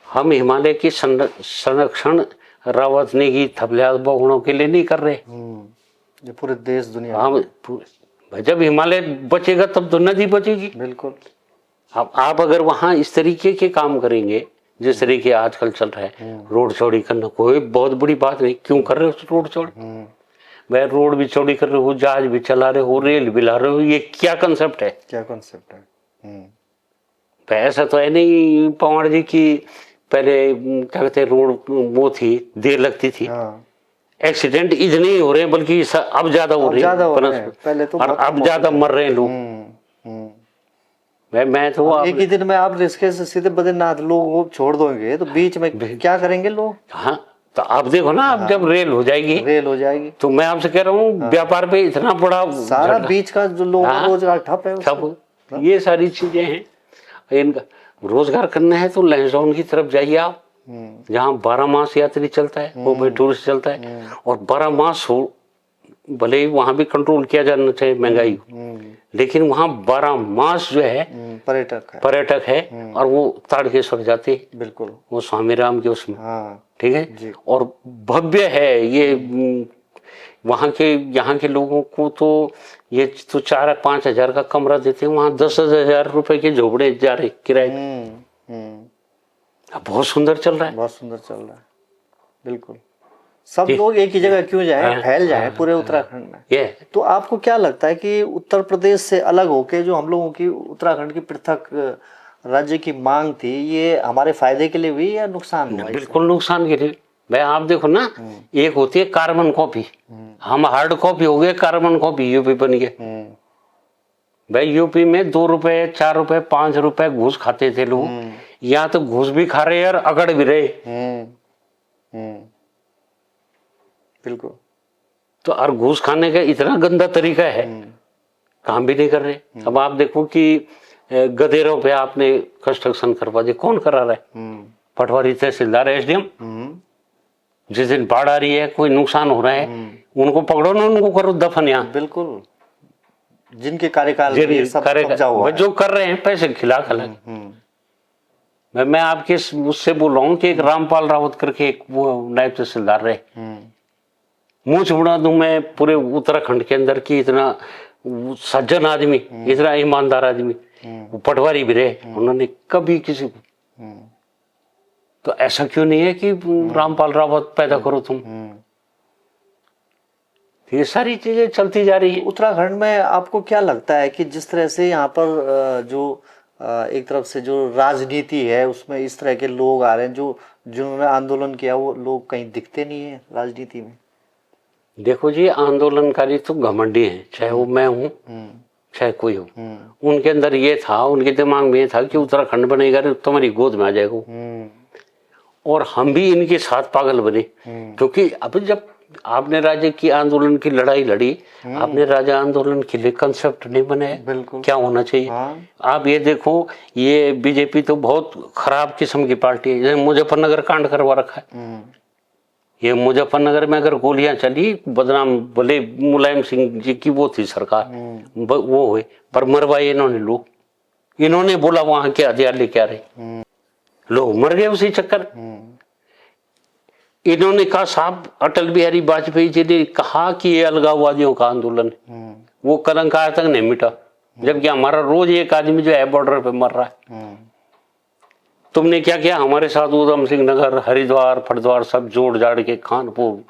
हम हिमालय की संरक्षण रावतने की थपलियात बहुगुणों के लिए नहीं कर रहे, ये पूरे देश दुनिया। हम जब हिमालय बचेगा तब तो नदी बचेगी। बिल्कुल। अब आप अगर वहां इस तरीके के काम करेंगे जिस तरीके आजकल चल रहा है, रोड चौड़ी करना कोई बहुत बड़ी बात नहीं, क्यों कर रहे हो रोड चौड़ी? वह रोड भी चौड़ी कर रहे हो, जहाज भी चला रहे हो, रेल भी ला रहे हो, ये क्या कंसेप्ट है? क्या कंसेप्ट है? ऐसा तो है नहीं पवार जी की पहले क्या कहते हैं रोड वो थी, देर लगती थी, एक्सीडेंट इतने ही हो रहे हैं बल्कि अब ज्यादा हो रहे हैं, पहले तो और अब ज्यादा मर रहे हैं लोग। मैं तो एक ही दिन में आप ऋषिकेश से सीधे बद्रीनाथ लोग छोड़ दोगे तो बीच में क्या करेंगे लोग? हाँ तो आप देखो ना, अब जब रेल हो जाएगी तो मैं आपसे कह रहा हूँ व्यापार पे इतना बड़ा सारा बीच का जो लोग रोजगार ठप है, ठप। ये सारी चीजें हैं, इनका रोजगार करना है तो लहसुन की तरफ जाइए आप, जहाँ 12 मास यात्री चलता है, वो भाई टूरिस्ट चलता है, और 12 मास हो भले ही वहां भी कंट्रोल किया जाना चाहिए महंगाई को, लेकिन वहां 12 मास जो है पर्यटक है और वो ताड़केश्वर जाते हैं। बिल्कुल, वो स्वामी राम के उसमें, ठीक है, और भव्य है ये। वहां के यहाँ के लोगों को तो ये तो 4-5 हजार का कमरा देते हैं, वहां 10,000 रुपए के झोपड़े जा रहे किराए। बहुत सुंदर चल रहा है, बहुत सुंदर चल रहा है। बिल्कुल, सब लोग एक ही जगह क्यों जाएं, फैल जाएं पूरे उत्तराखंड में। तो आपको क्या लगता है कि उत्तर प्रदेश से अलग होके जो हम लोगों की उत्तराखंड की पृथक राज्य की मांग थी, ये हमारे फायदे के लिए हुई या नुकसान हुआ? बिल्कुल नुकसान के लिए। भाई आप देखो ना, एक होती है कार्बन कॉपी, हम हार्ड कॉपी हो गए, कार्बन कॉपी यूपी बन गए। भाई यूपी में 2 रुपए 4 रुपए 5 रुपए घूस खाते थे लोग, यहाँ तो घूस भी खा रहे और अगड़ भी रहे। बिल्कुल। तो और घूस खाने का इतना गंदा तरीका है, काम भी नहीं कर रहे। अब आप देखो कि गदेरों पे आपने कंस्ट्रक्शन करवा दिया, कौन करा रहा है? पटवारी, तहसीलदार, एसडीएम। जिस दिन बाढ़ आ रही है, कोई नुकसान हो रहा है, उनको पकड़ो ना, उनको करो दफन यहाँ। बिल्कुल, जिनके कार्यकाल में सब कब्जा हुआ है, जो कर रहे हैं पैसे खिला खिला। मैं आपके उससे बोल रहा हूँ कि एक रामपाल रावत करके एक वो नायब तहसीलदार रहे, मुंह छुड़ा दूं मैं पूरे उत्तराखंड के अंदर की, इतना सज्जन आदमी, इतना ईमानदार आदमी, पटवारी भी रहे, उन्होंने कभी किसी तो ऐसा क्यों नहीं है कि रामपाल रावत पैदा करो तुम? ये सारी चीजें चलती जा रही है। उत्तराखंड में आपको क्या लगता है कि जिस तरह से यहाँ पर जो एक तरफ से जो राजनीति है उसमें इस तरह के लोग आ रहे हैं, जो जिन्होंने आंदोलन किया वो लोग कहीं दिखते नहीं है राजनीति में? देखो जी, आंदोलनकारी तो घमंडी हैं, चाहे वो मैं हूँ चाहे कोई हो। उनके अंदर ये था, उनके दिमाग में ये था कि उत्तराखंड बनेगा तो तुम्हारी गोद में आ जाएगा, और हम भी इनके साथ पागल बने। क्योंकि अब जब आपने राज्य की आंदोलन की लड़ाई लड़ी, आपने राज्य आंदोलन के लिए कंसेप्ट नहीं बनाया क्या होना चाहिए। आप ये देखो, ये बीजेपी तो बहुत खराब किस्म की पार्टी है, मुजफ्फरनगर कांड करवा रखा है, ये मुजफ्फरनगर में अगर गोलियां चली, बदनाम भले मुलायम सिंह जी की वो थी सरकार, वो हुए, पर मरवाए इन्होंने लोग। इन्होंने बोला वहां के हथियार लेके आ रहे, लोग मर गए उसी चक्कर। इन्होंने कहा साहब, अटल बिहारी वाजपेयी जी ने कहा कि ये अलगाववादियों का आंदोलन है, वो कलंक आज तक नहीं मिटा, जबकि हमारा रोज एक आदमी जो है बॉर्डर पे मर रहा है। तुमने क्या किया हमारे साथ, उधम सिंह नगर, हरिद्वार, फरिद्वार सब जोड़ जाड़ के, कानपुर,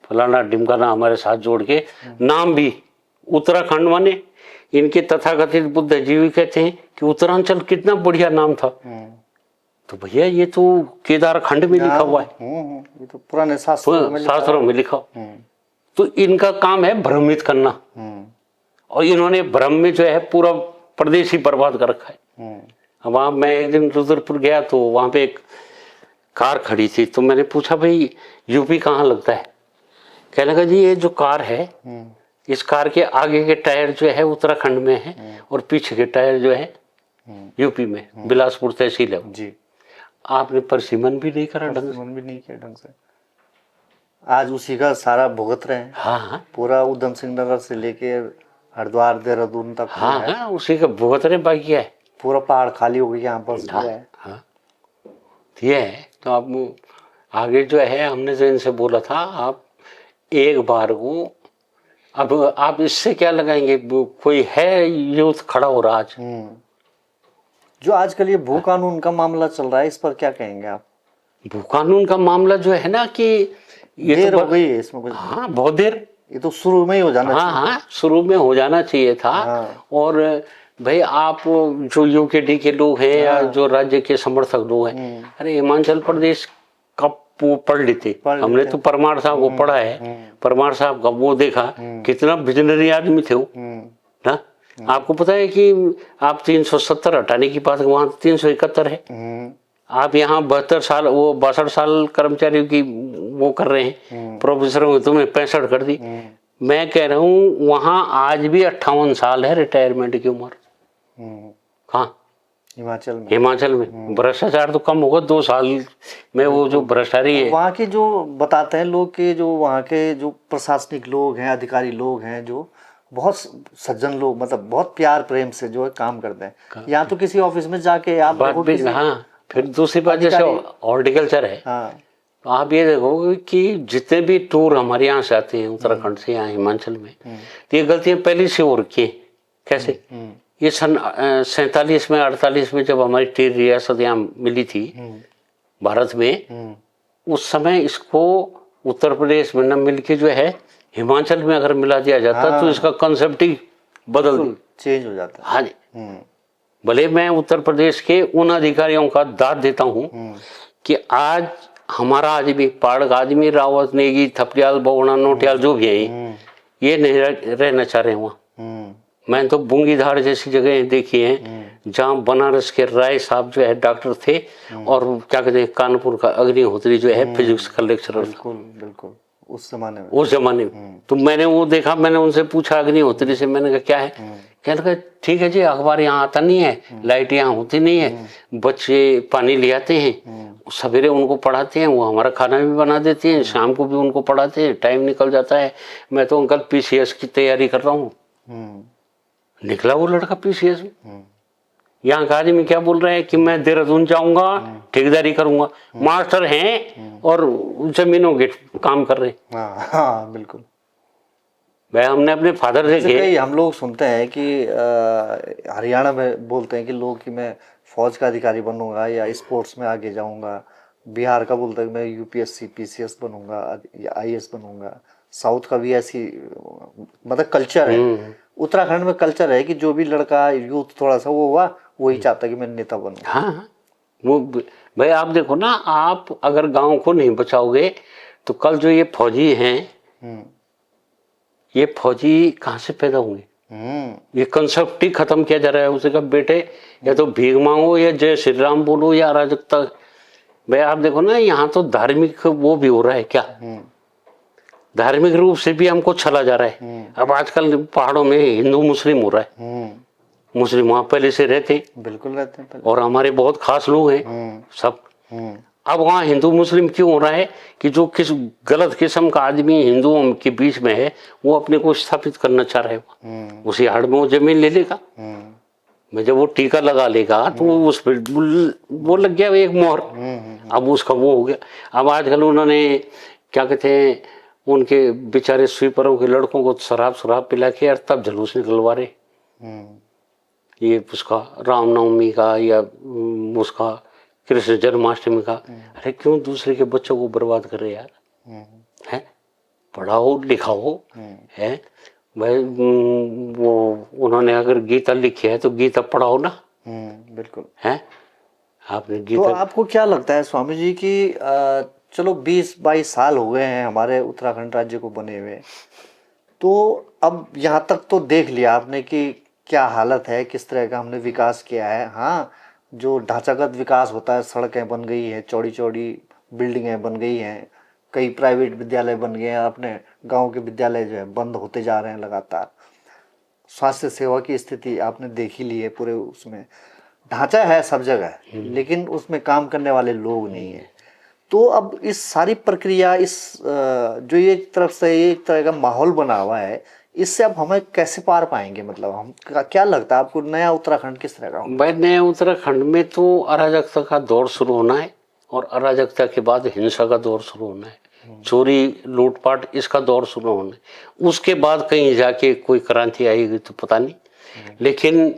फलाना ढिमकाना हमारे साथ जोड़ के, नाम भी उत्तराखंड माने इनके तथाकथित बुद्धिजीवी कहते हैं कि उत्तरांचल कितना बढ़िया नाम था। तो भैया ये तो केदार खंड में लिखा हुआ है, ये तो पुराने शास्त्रों में लिखा। तो इनका काम है भ्रमित करना, और इन्होंने भ्रम में जो है पूरा प्रदेश ही बर्बाद कर रखा है। अब वहां मैं एक दिन रुद्रपुर गया तो वहां पे एक कार खड़ी थी, तो मैंने पूछा भाई यूपी कहाँ लगता है? कहने लगा जी ये जो कार है, इस कार के आगे के टायर जो है उत्तराखंड में है, और पीछे के टायर जो है यूपी में, बिलासपुर तहसील है जी। आपने परसिमन भी नहीं करा, ढंग से। आज उसी का सारा भुगत रहे हैं। हाँ, पूरा उधम सिंह नगर से लेके हरिद्वार देहरादून तक। हाँ, उसी का भुगत रहे, बाकी है पूरा पहाड़ खाली हो गया यहाँ पर। हाँ, ये है। तो आप आगे जो है, हमने जो इनसे बोला था, आप एक बार को, अब आप इससे क्या लगाएंगे? कोई है यूथ खड़ा हो रहा आज, जो आजकल ये भू कानून का मामला चल रहा है, इस पर क्या कहेंगे आप? भू कानून का मामला जो है ना, कि ये देर हो गई है इसमें कुछ। हाँ, बहुत देर। ये तो शुरू में ही हो जाना चाहिए। हाँ, शुरू में हो जाना चाहिए था। और भाई आप जो यूकेडी के लोग हैं या जो राज्य के समर्थक लोग हैं, अरे हिमाचल प्रदेश का पढ़ लेते। हमने तो परमार साहब को पढ़ा है, परमार साहब का वो देखा, कितना विजनरी आदमी थे वो ना। आपको पता है कि आप 370 हटाने की बात, वहां 371 है। आप यहाँ 72 साल, वो 62 साल कर्मचारियों की वो कर रहे हैं, प्रोफेसरों को तुमने 65 कर दी। मैं कह रहा हूँ वहां आज भी 58 साल है रिटायरमेंट की उम्र। कहाँ? हिमाचल में भ्रष्टाचार तो कम होगा 2 साल में, वो जो भ्रष्टाचारी है वहाँ के, जो बताते हैं लोग के, जो वहाँ के जो प्रशासनिक लोग हैं, अधिकारी लोग हैं, जो बहुत सज्जन लोग, मतलब बहुत प्यार प्रेम से जो है काम करते हैं। यहाँ तो किसी ऑफिस में जाके आप हाँ, फिर दूसरी बात जैसे हॉर्टिकल्चर है, तो आप ये देखो कि जितने भी टूर हमारे यहाँ से आते हैं उत्तराखंड से या हिमाचल में, तो ये गलतियां पहले से हो रखी है। कैसे? ये सन 47 में 48 में जब हमारी 13 रियासत यहाँ मिली थी भारत में, उस समय इसको उत्तर प्रदेश में न मिल के जो है हिमाचल में अगर मिला दिया जाता तो इसका कंसेप्ट ही बदल चेंज हो जाता। हाँ जी। भले मैं उत्तर प्रदेश के उन अधिकारियों का दाद देता हूँ कि आज हमारा आदमी, पहाड़ का आदमी, रावत, नेगी, थपलियाल, बगुणा, नोटियाल जो भी है, ये नहीं रहना चाह रहे वहाँ। मैंने तो बुंगीधार जैसी जगह देखी हैं जहाँ बनारस के राय साहब जो है डॉक्टर थे, और क्या कहते हैं कानपुर का अग्निहोत्री जो है फिजिक्स का लेक्चरर। बिल्कुल उस जमाने में तो मैंने वो देखा, मैंने उनसे पूछा अग्निहोत्री से, मैंने कहा क्या है? कहने लगा ठीक है जी, अखबार यहाँ आता नहीं है, लाइट यहाँ होती नहीं है, बच्चे पानी ले आते हैं, सवेरे उनको पढ़ाते हैं, वो हमारा खाना भी बना देते हैं, शाम को भी उनको पढ़ाते हैं, टाइम निकल जाता है। मैं तो अंकल PCS की तैयारी कर रहा हूँ। निकला वो लड़का PCS में। यहाँ का आदमी क्या बोल रहे हैं कि मैं देहरादून जाऊंगा, ठेकेदारी करूंगा। मास्टर हैं और जमीनों के काम कर रहे हैं। हाँ, बिल्कुल। भाई हमने अपने फादर देखे। हम लोग सुनते हैं कि हरियाणा में बोलते हैं कि लोग कि मैं फौज का अधिकारी बनूंगा या स्पोर्ट्स में आगे जाऊंगा। बिहार का बोलता है कि मैं UPSC PCS बनूंगा या IAS बनूंगा। साउथ का भी ऐसी मतलब कल्चर है। उत्तराखंड में कल्चर है कि जो भी लड़का यूथ थोड़ा सा वो हुआ, वही चाहता है कि मैं नेता बनूं। हाँ, वो भाई आप देखो ना, आप अगर गांव को नहीं बचाओगे तो कल जो ये फौजी हैं, ये फौजी कहाँ से पैदा होंगे? ये कंसेप्ट ही खत्म किया जा रहा है। उसे कहा बेटे या तो भीख मांगो या जय श्री राम बोलो या अराजकता। भाई आप देखो ना, यहाँ तो धार्मिक वो भी हो रहा है क्या? धार्मिक रूप से भी हमको छला जा रहा है। अब आजकल पहाड़ों में हिंदू मुस्लिम हो रहा है। मुस्लिम वहां पहले से रहते, बिल्कुल रहते हैं, और हमारे बहुत खास लोग हैं सब। अब वहाँ हिंदू मुस्लिम क्यों हो रहा है कि जो किस गलत किस्म का आदमी हिंदुओं के बीच में है वो अपने को स्थापित करना चाह रहा है, उसी हाड़ में वो जमीन ले लेगा, मैं जब वो टीका लगा लेगा तो उस पर वो लग गया एक मोहर, अब उसका वो हो गया। अब आजकल उन्होंने क्या कहते हैं उनके बेचारे स्वीपरों के लड़कों को शराब पिला के यार तब जुलूस निकलवा रहे, ये उसका रामनवमी का या उसका कृष्ण जन्माष्टमी का, अरे क्यों दूसरे के बच्चों को बर्बाद कर रहे यार, है पढ़ाओ लिखाओ, है भाई वो उन्होंने अगर गीता लिखी है तो गीता पढ़ाओ ना, बिल्कुल है आपने तो गीता। आपको क्या लगता है स्वामी जी कि चलो 20-22 साल हो गए हैं हमारे उत्तराखंड राज्य को बने हुए, तो अब यहाँ तक तो देख लिया आपने कि क्या हालत है, किस तरह का हमने विकास किया है। हाँ, जो ढांचागत विकास होता है, सड़कें बन गई है, चौड़ी चौड़ी बिल्डिंगें बन गई हैं, कई प्राइवेट विद्यालय बन गए हैं, अपने गांव के विद्यालय जो है बंद होते जा रहे हैं लगातार। स्वास्थ्य सेवा की स्थिति आपने देख ही ली है, पूरे उसमें ढांचा है सब जगह, लेकिन उसमें काम करने वाले लोग नहीं है। तो अब इस सारी प्रक्रिया, इस जो ये एक तरफ से एक तरह का माहौल बना हुआ है, इससे अब हमें कैसे पार पाएंगे, मतलब हम क्या लगता है आपको नया उत्तराखंड किस तरह का होगा? भाई नया उत्तराखंड में तो अराजकता का दौर शुरू होना है और अराजकता के बाद हिंसा का दौर शुरू होना है, चोरी लूटपाट इसका दौर शुरू होना है, उसके बाद कहीं जाके कोई क्रांति आएगी तो पता नहीं, लेकिन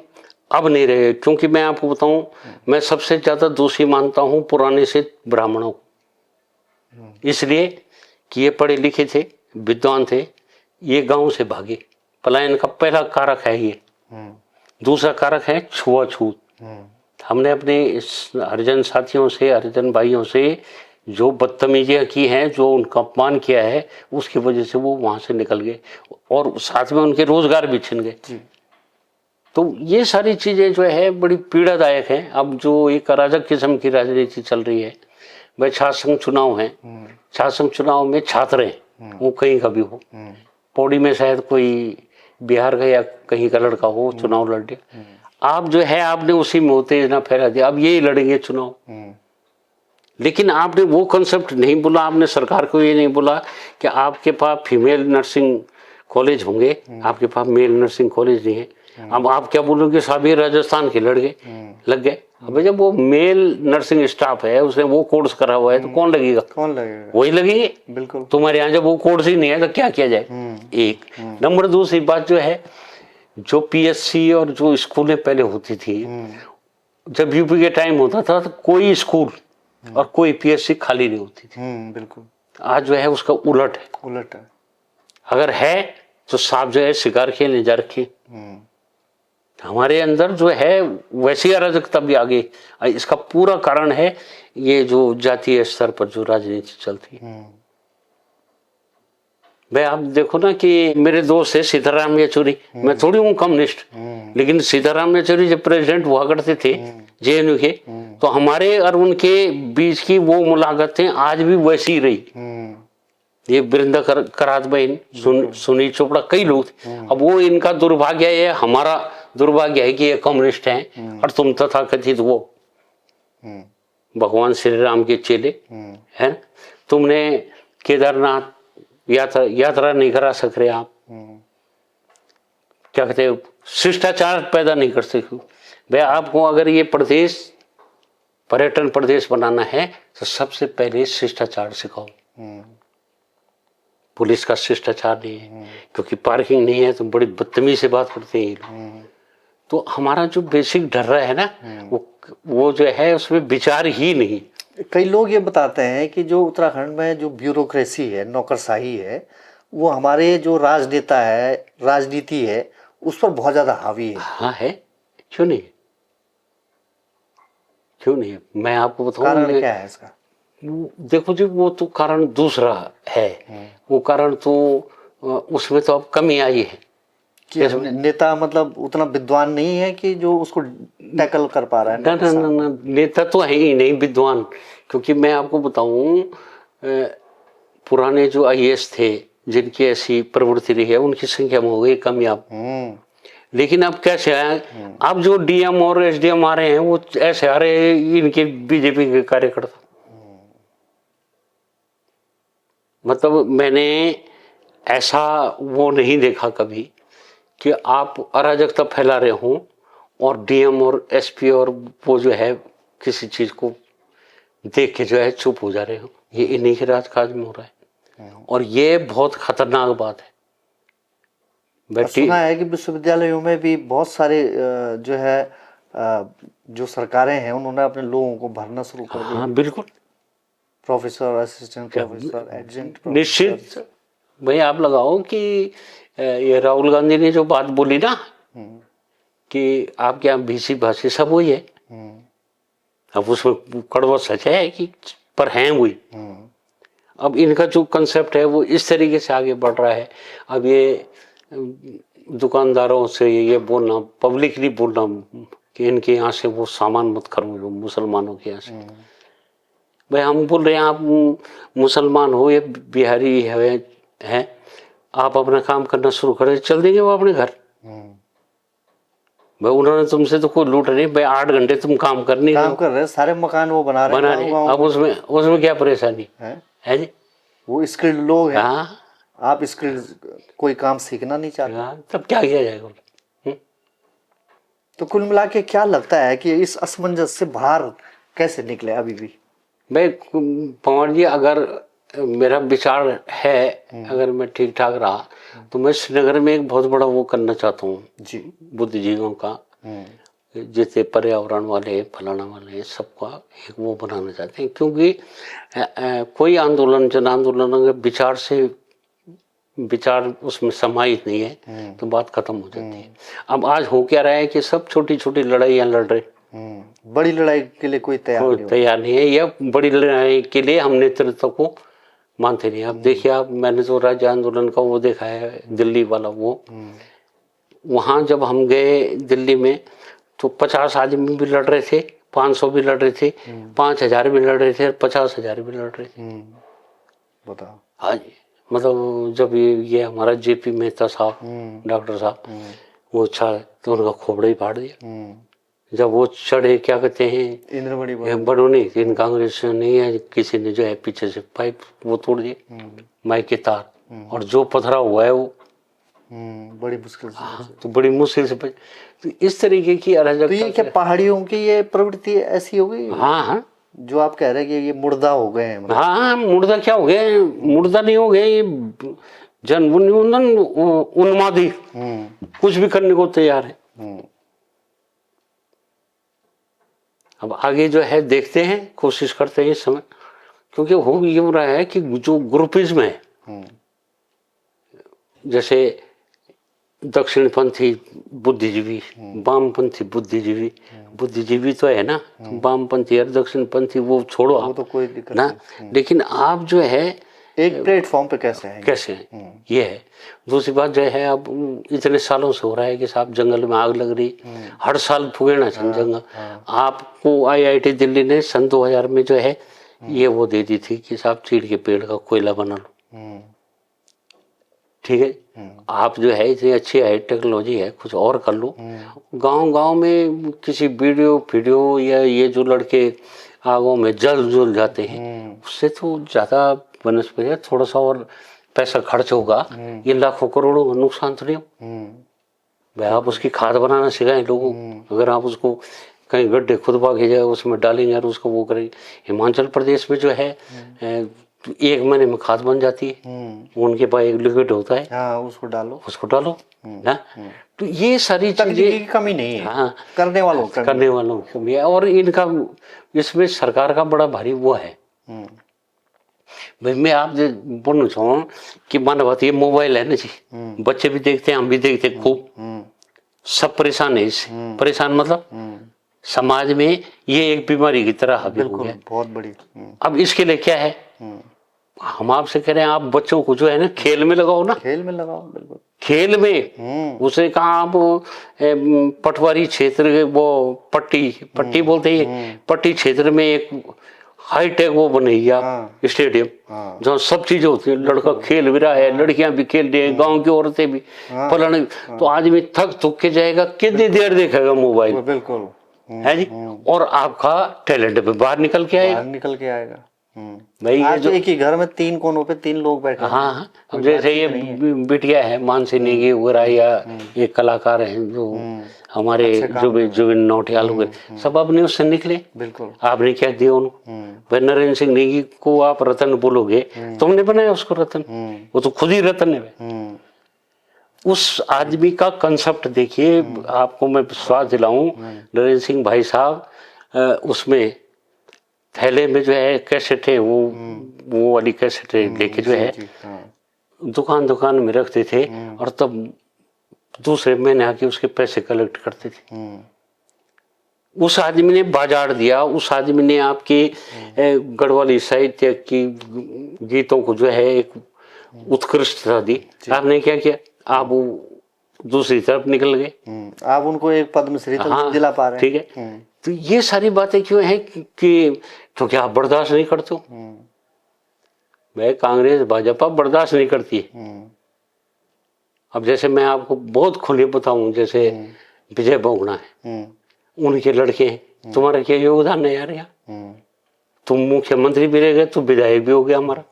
अब नहीं रहे। क्योंकि मैं आपको बताऊं, मैं सबसे ज्यादा दोषी मानता हूं पुराने से ब्राह्मणों को, इसलिए कि ये पढ़े लिखे थे, विद्वान थे, ये गांव से भागे, पलायन का पहला कारक है ये। दूसरा कारक है छुआछूत, हमने अपने हरिजन साथियों से, हरिजन भाइयों से जो बदतमीजियां की हैं, जो उनका अपमान किया है, उसकी वजह से वो वहां से निकल गए और साथ में उनके रोजगार भी छिन गए। तो ये सारी चीजें जो है बड़ी पीड़ादायक हैं। अब जो एक अराजक किस्म की राजनीति चल रही है, भाई छात्र संघ चुनाव है, छात्र संघ चुनाव में छात्र हैं, वो कहीं का भी हो, पौड़ी में शायद कोई बिहार का या कहीं का लड़का हो चुनाव लड़ दिया, आप जो है आपने उसी में उत्तेजना फैला दिया, अब यही लड़ेंगे चुनाव। लेकिन आपने वो कंसेप्ट नहीं बोला, आपने सरकार को ये नहीं बोला कि आपके पास फीमेल नर्सिंग कॉलेज होंगे, आपके पास मेल नर्सिंग कॉलेज नहीं है। अब आप क्या बोलोगे, सभी राजस्थान के लड़के लग गए। अब जब वो मेल नर्सिंग स्टाफ है, उसने वो कोर्स करा हुआ है, तो कौन लगेगा? वही लगेंगे। बिल्कुल। तुम्हारे यहाँ जब वो कोर्स ही नहीं है तो क्या किया जाए? एक नंबर। दूसरी बात जो है, जो पीएससी और जो स्कूलें पहले होती थी, जब यूपी के टाइम होता था तो कोई स्कूल और कोई पीएससी खाली नहीं होती थी। बिल्कुल। आज जो है उसका उलट है। अगर है तो साफ जो है शिकार खेलने जा रखी। हमारे अंदर जो है वैसी अराजकता भी आ गई। इसका पूरा कारण है ये जो जातीय स्तर पर जो राजनीति चलती है। भाई आप देखो ना कि मेरे दोस्त है सीताराम येचुरी, मैं थोड़ी हूँ कम्युनिस्ट, लेकिन सीताराम येचुरी जब प्रेसिडेंट हुआ करते थे जेएनयू के, तो हमारे और उनके बीच की वो मुलाकातें आज भी वैसी रही। ये वृंदा करात बहन, सुनील चोपड़ा, कई लोग थे। अब वो इनका दुर्भाग्य है, हमारा दुर्भाग्य है कि ये कम्युनिस्ट हैं और तुम तथाकथित वो भगवान श्री राम के चेले है ना। तुमने केदारनाथ यात्रा नहीं करा सक रहे आप, क्या कहते हैं, शिष्टाचार पैदा नहीं कर सके। भाई आपको अगर ये प्रदेश पर्यटन प्रदेश बनाना है तो सबसे पहले शिष्टाचार सिखाओ। पुलिस का शिष्टाचार नहीं है, क्योंकि पार्किंग नहीं है तो बड़ी बदतमीजी से बात करते हैं ये लोग। तो हमारा जो बेसिक ढर्रा है ना, वो जो है उसमें विचार ही नहीं। कई लोग ये बताते हैं कि जो उत्तराखंड में जो ब्यूरोक्रेसी है, नौकरशाही है, वो हमारे जो राजनेता है, राजनीति है, उस पर बहुत ज्यादा हावी है। हाँ है, क्यों नहीं, क्यों नहीं। मैं आपको बताऊं कारण क्या है इसका? देखो जी, वो तो कारण दूसरा है। वो कारण तो उसमें तो अब कमी आई है कि नेता मतलब उतना विद्वान नहीं है कि जो उसको टैकल कर पा रहा है। ना, नेता तो है ही नहीं विद्वान। क्योंकि मैं आपको बताऊं, पुराने जो आईएएस थे जिनकी ऐसी प्रवृत्ति रही है, उनकी संख्या में हो गई कमी अब। लेकिन अब कैसे है, अब जो डीएम और एसडीएम आ रहे हैं वो ऐसे आ रहे हैं इनके बीजेपी के कार्यकर्ता। मतलब मैंने ऐसा वो नहीं देखा कभी कि आप अराजकता फैला रहे हो और डीएम और एसपी और वो जो है किसी चीज को देख के जो है चुप हो जा रहे हो। ये इन्हीं के राजकाज में हो रहा है और ये बहुत खतरनाक बात है। और सुना है कि विश्वविद्यालयों में भी बहुत सारे जो है जो सरकारें हैं उन्होंने अपने लोगों को भरना शुरू कर दिया। हाँ बिल्कुल, professor, assistant professor, adjunct professor. निश्चित भाई आप लगाओ कि ये राहुल गांधी ने जो बात बोली ना कि आपके यहाँ बीसी भाषी सब वही है, अब उसमें कड़वा सच है कि पर हैं वही। अब इनका जो कंसेप्ट है वो इस तरीके से आगे बढ़ रहा है। अब ये दुकानदारों से ये बोलना, पब्लिकली बोलना कि इनके यहाँ से वो सामान मत खरीदो, मुसलमानों के यहाँ से। भाई हम बोल रहे हैं आप मुसलमान हो या बिहारी है, आप अपना काम करना शुरू करें, चल देंगे वो अपने घर। भाई उन्होंने तुमसे तो कोई लूट नहीं, भाई 8 घंटे तुम काम कर रहे, सारे मकान वो बना रहे हैं। अब उसमें क्या परेशानी है जी? वो स्किल्ड लोग हैं। हाँ, आप स्किल्ड कोई काम सीखना नहीं चाहते। हाँ, तब क्या किया जाएगा? तो कुल मिला के क्या लगता है कि इस असमंजस से बाहर कैसे निकले अभी भी? भाई पवन जी, अगर मेरा विचार है, अगर मैं ठीक ठाक रहा तो मैं श्रीनगर में एक बहुत बड़ा वो करना चाहता हूँ जी, बुद्धिजीवियों का, जितने पर्यावरण वाले फलाना वाले सबका एक वो बनाना चाहते हैं। क्योंकि कोई आंदोलन, जन आंदोलन अगर विचार उसमें समाहित नहीं है तो बात खत्म हो जाती है। अब आज हो क्या रहा है कि सब छोटी छोटी लड़ाइयाँ लड़ रहे, बड़ी लड़ाई के लिए कोई तैयार नहीं है। या बड़ी लड़ाई के लिए हम नेतृत्व को मानते नहीं। अब देखिए आप, मैंने तो राज्य आंदोलन का वो देखा है दिल्ली वाला, वो वहाँ जब हम गए दिल्ली में तो 50 आदमी भी लड़ रहे थे, 500 भी लड़ रहे थे, 5000 भी लड़ रहे थे, 50,000 भी लड़ रहे थे। बताओ। हाँ जी, मतलब जब ये हमारा जेपी मेहता साहब, डॉक्टर साहब, वो अच्छा तो उनका खोपड़ा ही फाड़ दिया। जब वो चढ़े, क्या कहते हैं, इंद्रमणि बड़ोनी, इन कांग्रेस नहीं है, किसी ने जो है पीछे से पाइप वो तोड़ दिए, माइक के तार, और जो पथरा हुआ है वो बड़ी मुश्किल से तो बड़ी मुश्किल से तो इस तरीके की अराजकता। तो ये क्या पहाड़ियों की ये प्रवृत्ति ऐसी हो गई? हाँ हाँ, जो आप कह रहे हैं कि ये मुर्दा हो गए हैं। हाँ, मुर्दा क्या हो गए? मुर्दा नहीं हो गए, ये जन उन्मादी, कुछ भी करने को तैयार है। अब आगे जो है देखते हैं, कोशिश करते हैं इस समय, क्योंकि ये हो रहा है कि जो ग्रुपिज्म है, जैसे दक्षिणपंथी बुद्धिजीवी, वामपंथी बुद्धिजीवी, बुद्धिजीवी तो है ना, वामपंथी और दक्षिणपंथी वो छोड़ो आप, वो तो कोई दिक्कत ना, लेकिन आप जो है एक प्लेटफॉर्म पे कैसे हैं, ये है। दूसरी बात जो है, अब इतने सालों से हो रहा है कि साहब जंगल में आग लग रही, हर साल फुगेना चाहिए जंगल। आपको IIT दिल्ली ने सन 2000 में जो है ये वो दे दी थी कि साहब चीड़ के पेड़ का कोयला बना लो, ठीक है। आप जो है इतनी अच्छी हाई टेक्नोलॉजी है, कुछ और कर लो। गांव में किसी वीडियो या ये जो लड़के आगों में जल जाते हैं, उससे तो ज्यादा वनस्पति है, थोड़ा सा और पैसा खर्च होगा, ये लाखों करोड़ों का नुकसान तो नहीं हो। भाई आप उसकी खाद बनाना सिखाएं लोगों को। अगर आप उसको कहीं गड्ढे खुदवा के जाए उसमें डालेंगे और उसको वो करेंगे। हिमाचल प्रदेश में जो है 1 महीने में खाद बन जाती है, उनके पास एक लिक्विड होता है, उसको डालो ना। तो ये सारी चीजें की कमी नहीं है, हाँ, करने वालों की कमी है। और इनका इसमें सरकार का बड़ा भारी वो है। भाई मैं आप बोलना चाहूँ कि मानो बात, ये मोबाइल है ना जी, बच्चे भी देखते हैं, हम भी देखते हैं खूब, सब परेशान है इससे। परेशान मतलब समाज में ये एक बीमारी की तरह हावी हो गया, बहुत बड़ी। अब इसके लिए क्या है, हम आपसे कह रहे हैं आप बच्चों को जो है ना खेल में लगाओ ना, बिल्कुल खेल में। उसे कहा आप पटवारी क्षेत्र, वो पट्टी बोलते हैं, पट्टी क्षेत्र में एक हाईटेक वो बनेगी आप स्टेडियम, जहाँ सब चीजें होती है, लड़का खेल भी रहा है, लड़कियां भी खेल रही है, गांव की औरतें भी फलाने। तो आदमी थक के जाएगा, कितनी देर देखेगा मोबाइल, बिल्कुल है जी, और आपका टैलेंट भी बाहर निकल के आएगा। भाई आज ये जो एक ही घर में 3 कोनों पे 3 लोग बैठे हैं। हाँ हाँ, अब कोई जैसे बातचीत ये नहीं है। बिटिया है मानसी नेगी वगैरह या ये कलाकार हैं जो हमारे अच्छे काम जो भी कर रहे जुबिन नौटियाल वगैरह सब अपने उससे निकले। बिल्कुल। आपने क्या दिया उनको? भाई नरेंद्र सिंह नेगी को आप रतन बोलोगे, तुमने बनाया उसको रतन? वो तो खुद ही रतन है। उस आदमी का कंसेप्ट देखिए, आपको मैं विश्वास दिलाऊं, नरेंद्र सिंह भाई साहब उसमें थैले में जो है कैसेट है वो वाली कैसेट लेके जो है दुकान दुकान में रखते थे और तब दूसरे महीने आके उसके पैसे कलेक्ट करते थे। उस आदमी ने बाजार दिया, उस आदमी ने आपके गढ़वाली साहित्य की गीतों को जो है एक उत्कृष्टता दी। आपने क्या किया? आप वो दूसरी तरफ निकल गए। आप उनको एक पद्मश्री तो हाँ, दिला पा रहे हैं। ठीक है। तो ये सारी बातें क्यों हैं कि क्योंकि आप बर्दाश्त नहीं करते हो। भाई कांग्रेस भाजपा बर्दाश्त नहीं करती है। अब जैसे मैं आपको बहुत खुले बताऊं, जैसे विजय बहुगुणा है, उनके लड़के हैं, तुम्हारा क्या योगदान है यार? यहाँ तुम मुख्यमंत्री भी रह गए तो विधायक भी हो गया हमारा,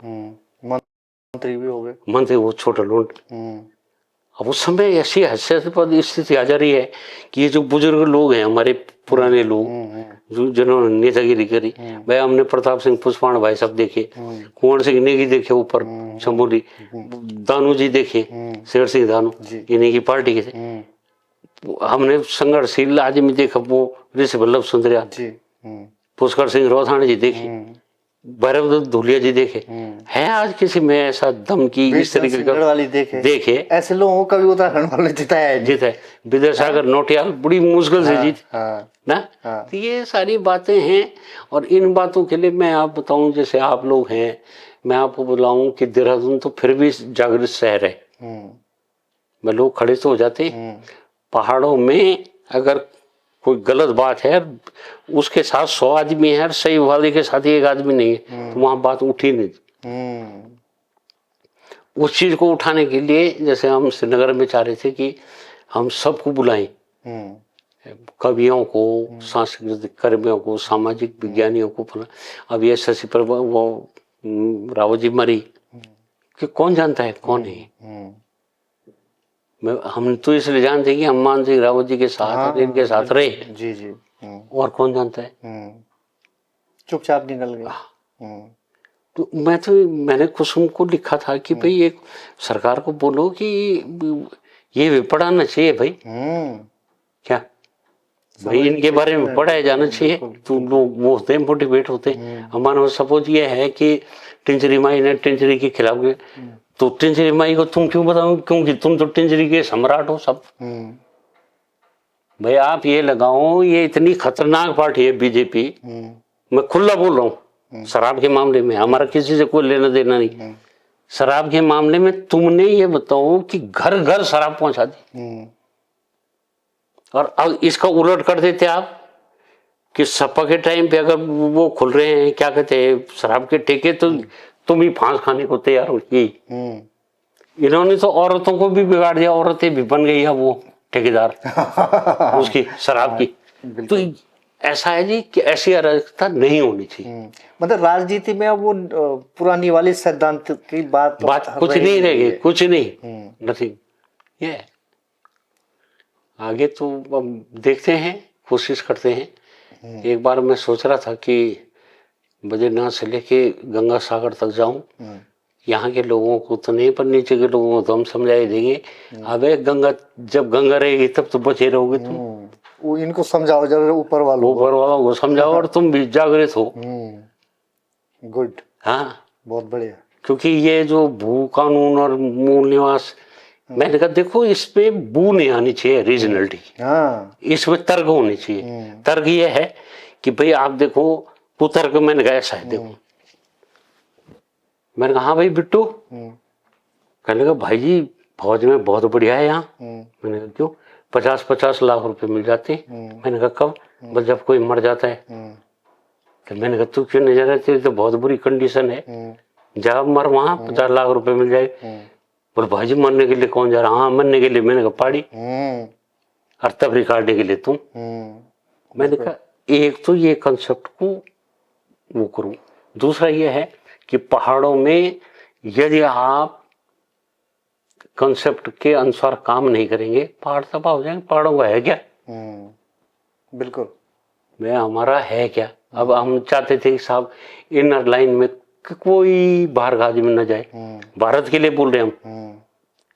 मंत्री भी हो गए। मंत्री वो छोटा लोट। अब उस समय ऐसी हास्यास्पद स्थिति आ जा रही है कि ये जो बुजुर्ग लोग हैं हमारे पुराने लोग जो जिन्होंने नेतागिरी करी, भाई हमने प्रताप सिंह पुष्पाण भाई सब देखे, कुंवर सिंह नेगी देखे ऊपर चमोली, दानू जी देखे, शेर सिंह दानू इन्हीं की पार्टी के थे। हमने संघर्षशील आदमी देखा वो ऋषि वल्लभ सुंदरिया, पुष्कर सिंह रोथाणी जी देखे, भैरव धुलिया जी देखे। है आज किसी में ऐसा दम की इस तरीके का वाली देखे ऐसे लोगों को कभी उत्तराखंड वाले जिताया है? जीत है विद्यासागर नौटियाल बड़ी मुश्किल से जीत ना। तो ये सारी बातें हैं और इन बातों के लिए मैं आप बताऊं, जैसे आप लोग हैं, मैं आपको बुलाऊं कि देहरादून तो फिर भी जागृत शहर है। मैं लोग खड़े तो हो जाते, पहाड़ों में अगर कोई गलत बात है उसके साथ 100 आदमी है, सही वाले के साथ एक आदमी नहीं है, तो वहां बात उठी नहीं। उस चीज को उठाने के लिए जैसे हम श्रीनगर में चाह रहे थे कि हम सबको बुलाएं, कवियों को, सांस्कृतिक कर्मियों को, सामाजिक विज्ञानियों को। अब ये शशि प्रभा वो रावत जी मरी कि कौन जानता है कौन है? हम तो इसलिए जानते कि हनुमान सिंह रावत जी के साथ इनके साथ रहे जी जी, और कौन जानता है? चुपचाप निकल गए। तो मैंने कुसुम को लिखा था कि भाई एक सरकार को बोलो कि ये भी पढ़ाना चाहिए भाई। क्या भाई इनके बारे में पढ़ाया जाना चाहिए, तो लोग वो होते हैं मोटिवेट होते हैं। हमारा सपोज ये है कि टिंचरी माई ने टिंचरी के खिलाफ, तो टिंचरी माई को तुम क्यों बताओ? क्योंकि तुम तो टिंचरी के सम्राट हो सब। भाई आप ये लगाओ, ये इतनी खतरनाक पार्टी है बीजेपी। मैं खुला बोल रहा हूँ, शराब के मामले में हमारा किसी से कोई लेना देना नहीं। शराब के मामले में तुमने ये बताओ कि घर घर शराब पहुंचा दी, और अब इसका उलट कर देते आप कि सपा के टाइम पे अगर वो खुल रहे हैं क्या कहते हैं शराब के ठेके, तो तुम ही फांस खाने को तैयार हो गई। इन्होंने तो औरतों को भी बिगाड़ दिया, औरतें भी बन गई है वो ठेकेदार उसकी शराब की। तो ऐसा है जी कि ऐसी अराजकता नहीं होनी चाहिए। मतलब राजनीति में अब वो पुरानी वाली सिद्धांत की बात कुछ नहीं रहेगी, कुछ नहीं, नथिंग। ये आगे तो अब देखते हैं, कोशिश करते हैं। एक बार मैं सोच रहा था कि बद्रीनाथ से लेके गंगा सागर तक जाऊं, यहाँ के लोगों को तो नहीं, पर नीचे के लोगों को तो हम समझाई देंगे। अबे गंगा जब गंगा रहेगी तब तो बचे रहोगे तुम। वो इनको समझाओ जरा, ऊपर वालों को समझाओ और तुम भी जागृत हो। गुड, हाँ बहुत बढ़िया। क्योंकि ये जो भू कानून और मूल निवास, मैंने कहा देखो इसमें बू नहीं आनी चाहिए, रीजनलिटी, इसमें तर्क होनी चाहिए। तर्क ये है कि भाई आप देखो कुतर्क, मैंने कहा ऐसा है देखो, मैंने कहा हाँ भाई बिट्टू, कहने लगा भाई जी फौज में बहुत बढ़िया है यहाँ। मैंने कहा क्यों? 50-50 लाख रुपए मिल जाते हैं। मैंने कहा कब? बस जब कोई मर जाता है। तो मैंने कहा तू क्यों नहीं जा रहा? तेरी तो बहुत बुरी कंडीशन है, जब मर वहां 50 लाख रुपए मिल जाए। बोले भाई जी मरने के लिए कौन जा रहा? हाँ मरने के लिए। मैंने कहा पाड़ी, और तबरी काटने के लिए तुम। मैंने कहा एक तो ये कंसेप्ट को वो करूं, दूसरा ये है कि पहाड़ों में यदि आप कंसेप्ट के अनुसार काम नहीं करेंगे, पहाड़ तबाह हो जाएंगे। पहाड़ों का है क्या? बिल्कुल। मैं हमारा है क्या? अब हम चाहते थे कि साहब इनर लाइन में कोई बाहर का आदमी न जाए। भारत के लिए बोल रहे हैं हम,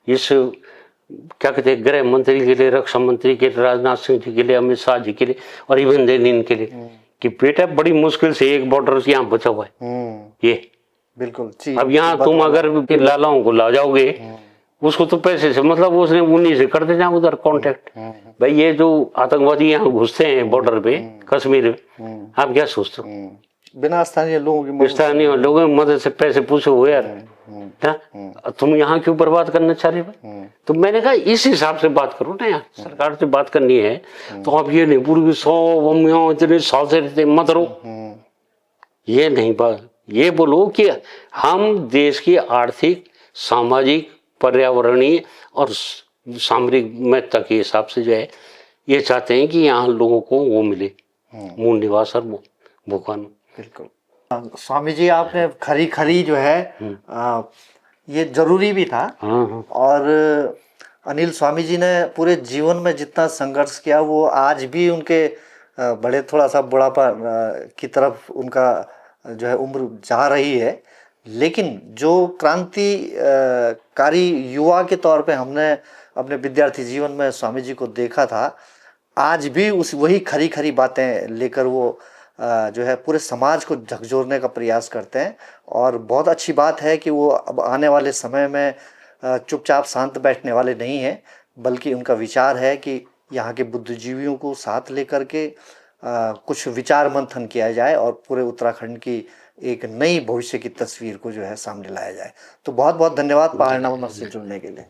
इस क्या कहते हैं, गृह मंत्री के लिए, रक्षा मंत्री के लिए, राजनाथ सिंह जी के लिए, अमित शाह जी के लिए और इवन लेनिन के लिए, कि बेटा बड़ी मुश्किल से एक बॉर्डर यहाँ बचा हुआ है। ये बिल्कुल। अब यहाँ तुम अगर लालाओं को ला जाओगे, उसको तो पैसे से मतलब, उसने उन्हीं से कर देना उधर कांटेक्ट। भाई ये जो आतंकवादी यहाँ घुसते हैं बॉर्डर पे कश्मीर में, आप क्या सोचते हो? बिना स्थानीय लोगों की मदद से पैसे पूछे हुए यार, तुम यहाँ क्यों बर्बाद करना चाह रहे भाई? तो मैंने कहा इस हिसाब से बात करो ना यार, सरकार से बात करनी है तो आप ये नहीं पूरी 100 इतने साल से रहते मत रहो, ये नहीं बात, ये बोलो कि हम देश की आर्थिक, सामाजिक, पर्यावरणीय और सामरिक महत्ता के हिसाब से जो है ये चाहते हैं कि यहाँ लोगों को वो मिले, मूल निवास और भूखान। बिल्कुल। स्वामी जी, आपने खरी खरी जो है ये जरूरी भी था। और अनिल स्वामी जी ने पूरे जीवन में जितना संघर्ष किया वो आज भी उनके बड़े थोड़ा सा बुढ़ापा की तरफ उनका जो है उम्र जा रही है, लेकिन जो क्रांतिकारी युवा के तौर पे हमने अपने विद्यार्थी जीवन में स्वामी जी को देखा था, आज भी उस वही खरी खरी बातें लेकर वो जो है पूरे समाज को झकझोरने का प्रयास करते हैं। और बहुत अच्छी बात है कि वो अब आने वाले समय में चुपचाप शांत बैठने वाले नहीं हैं, बल्कि उनका विचार है कि यहाँ के बुद्धिजीवियों को साथ लेकर के कुछ विचार मंथन किया जाए और पूरे उत्तराखंड की एक नई भविष्य की तस्वीर को जो है सामने लाया जाए। तो बहुत बहुत धन्यवाद पहाड़नामा से जुड़ने के लिए।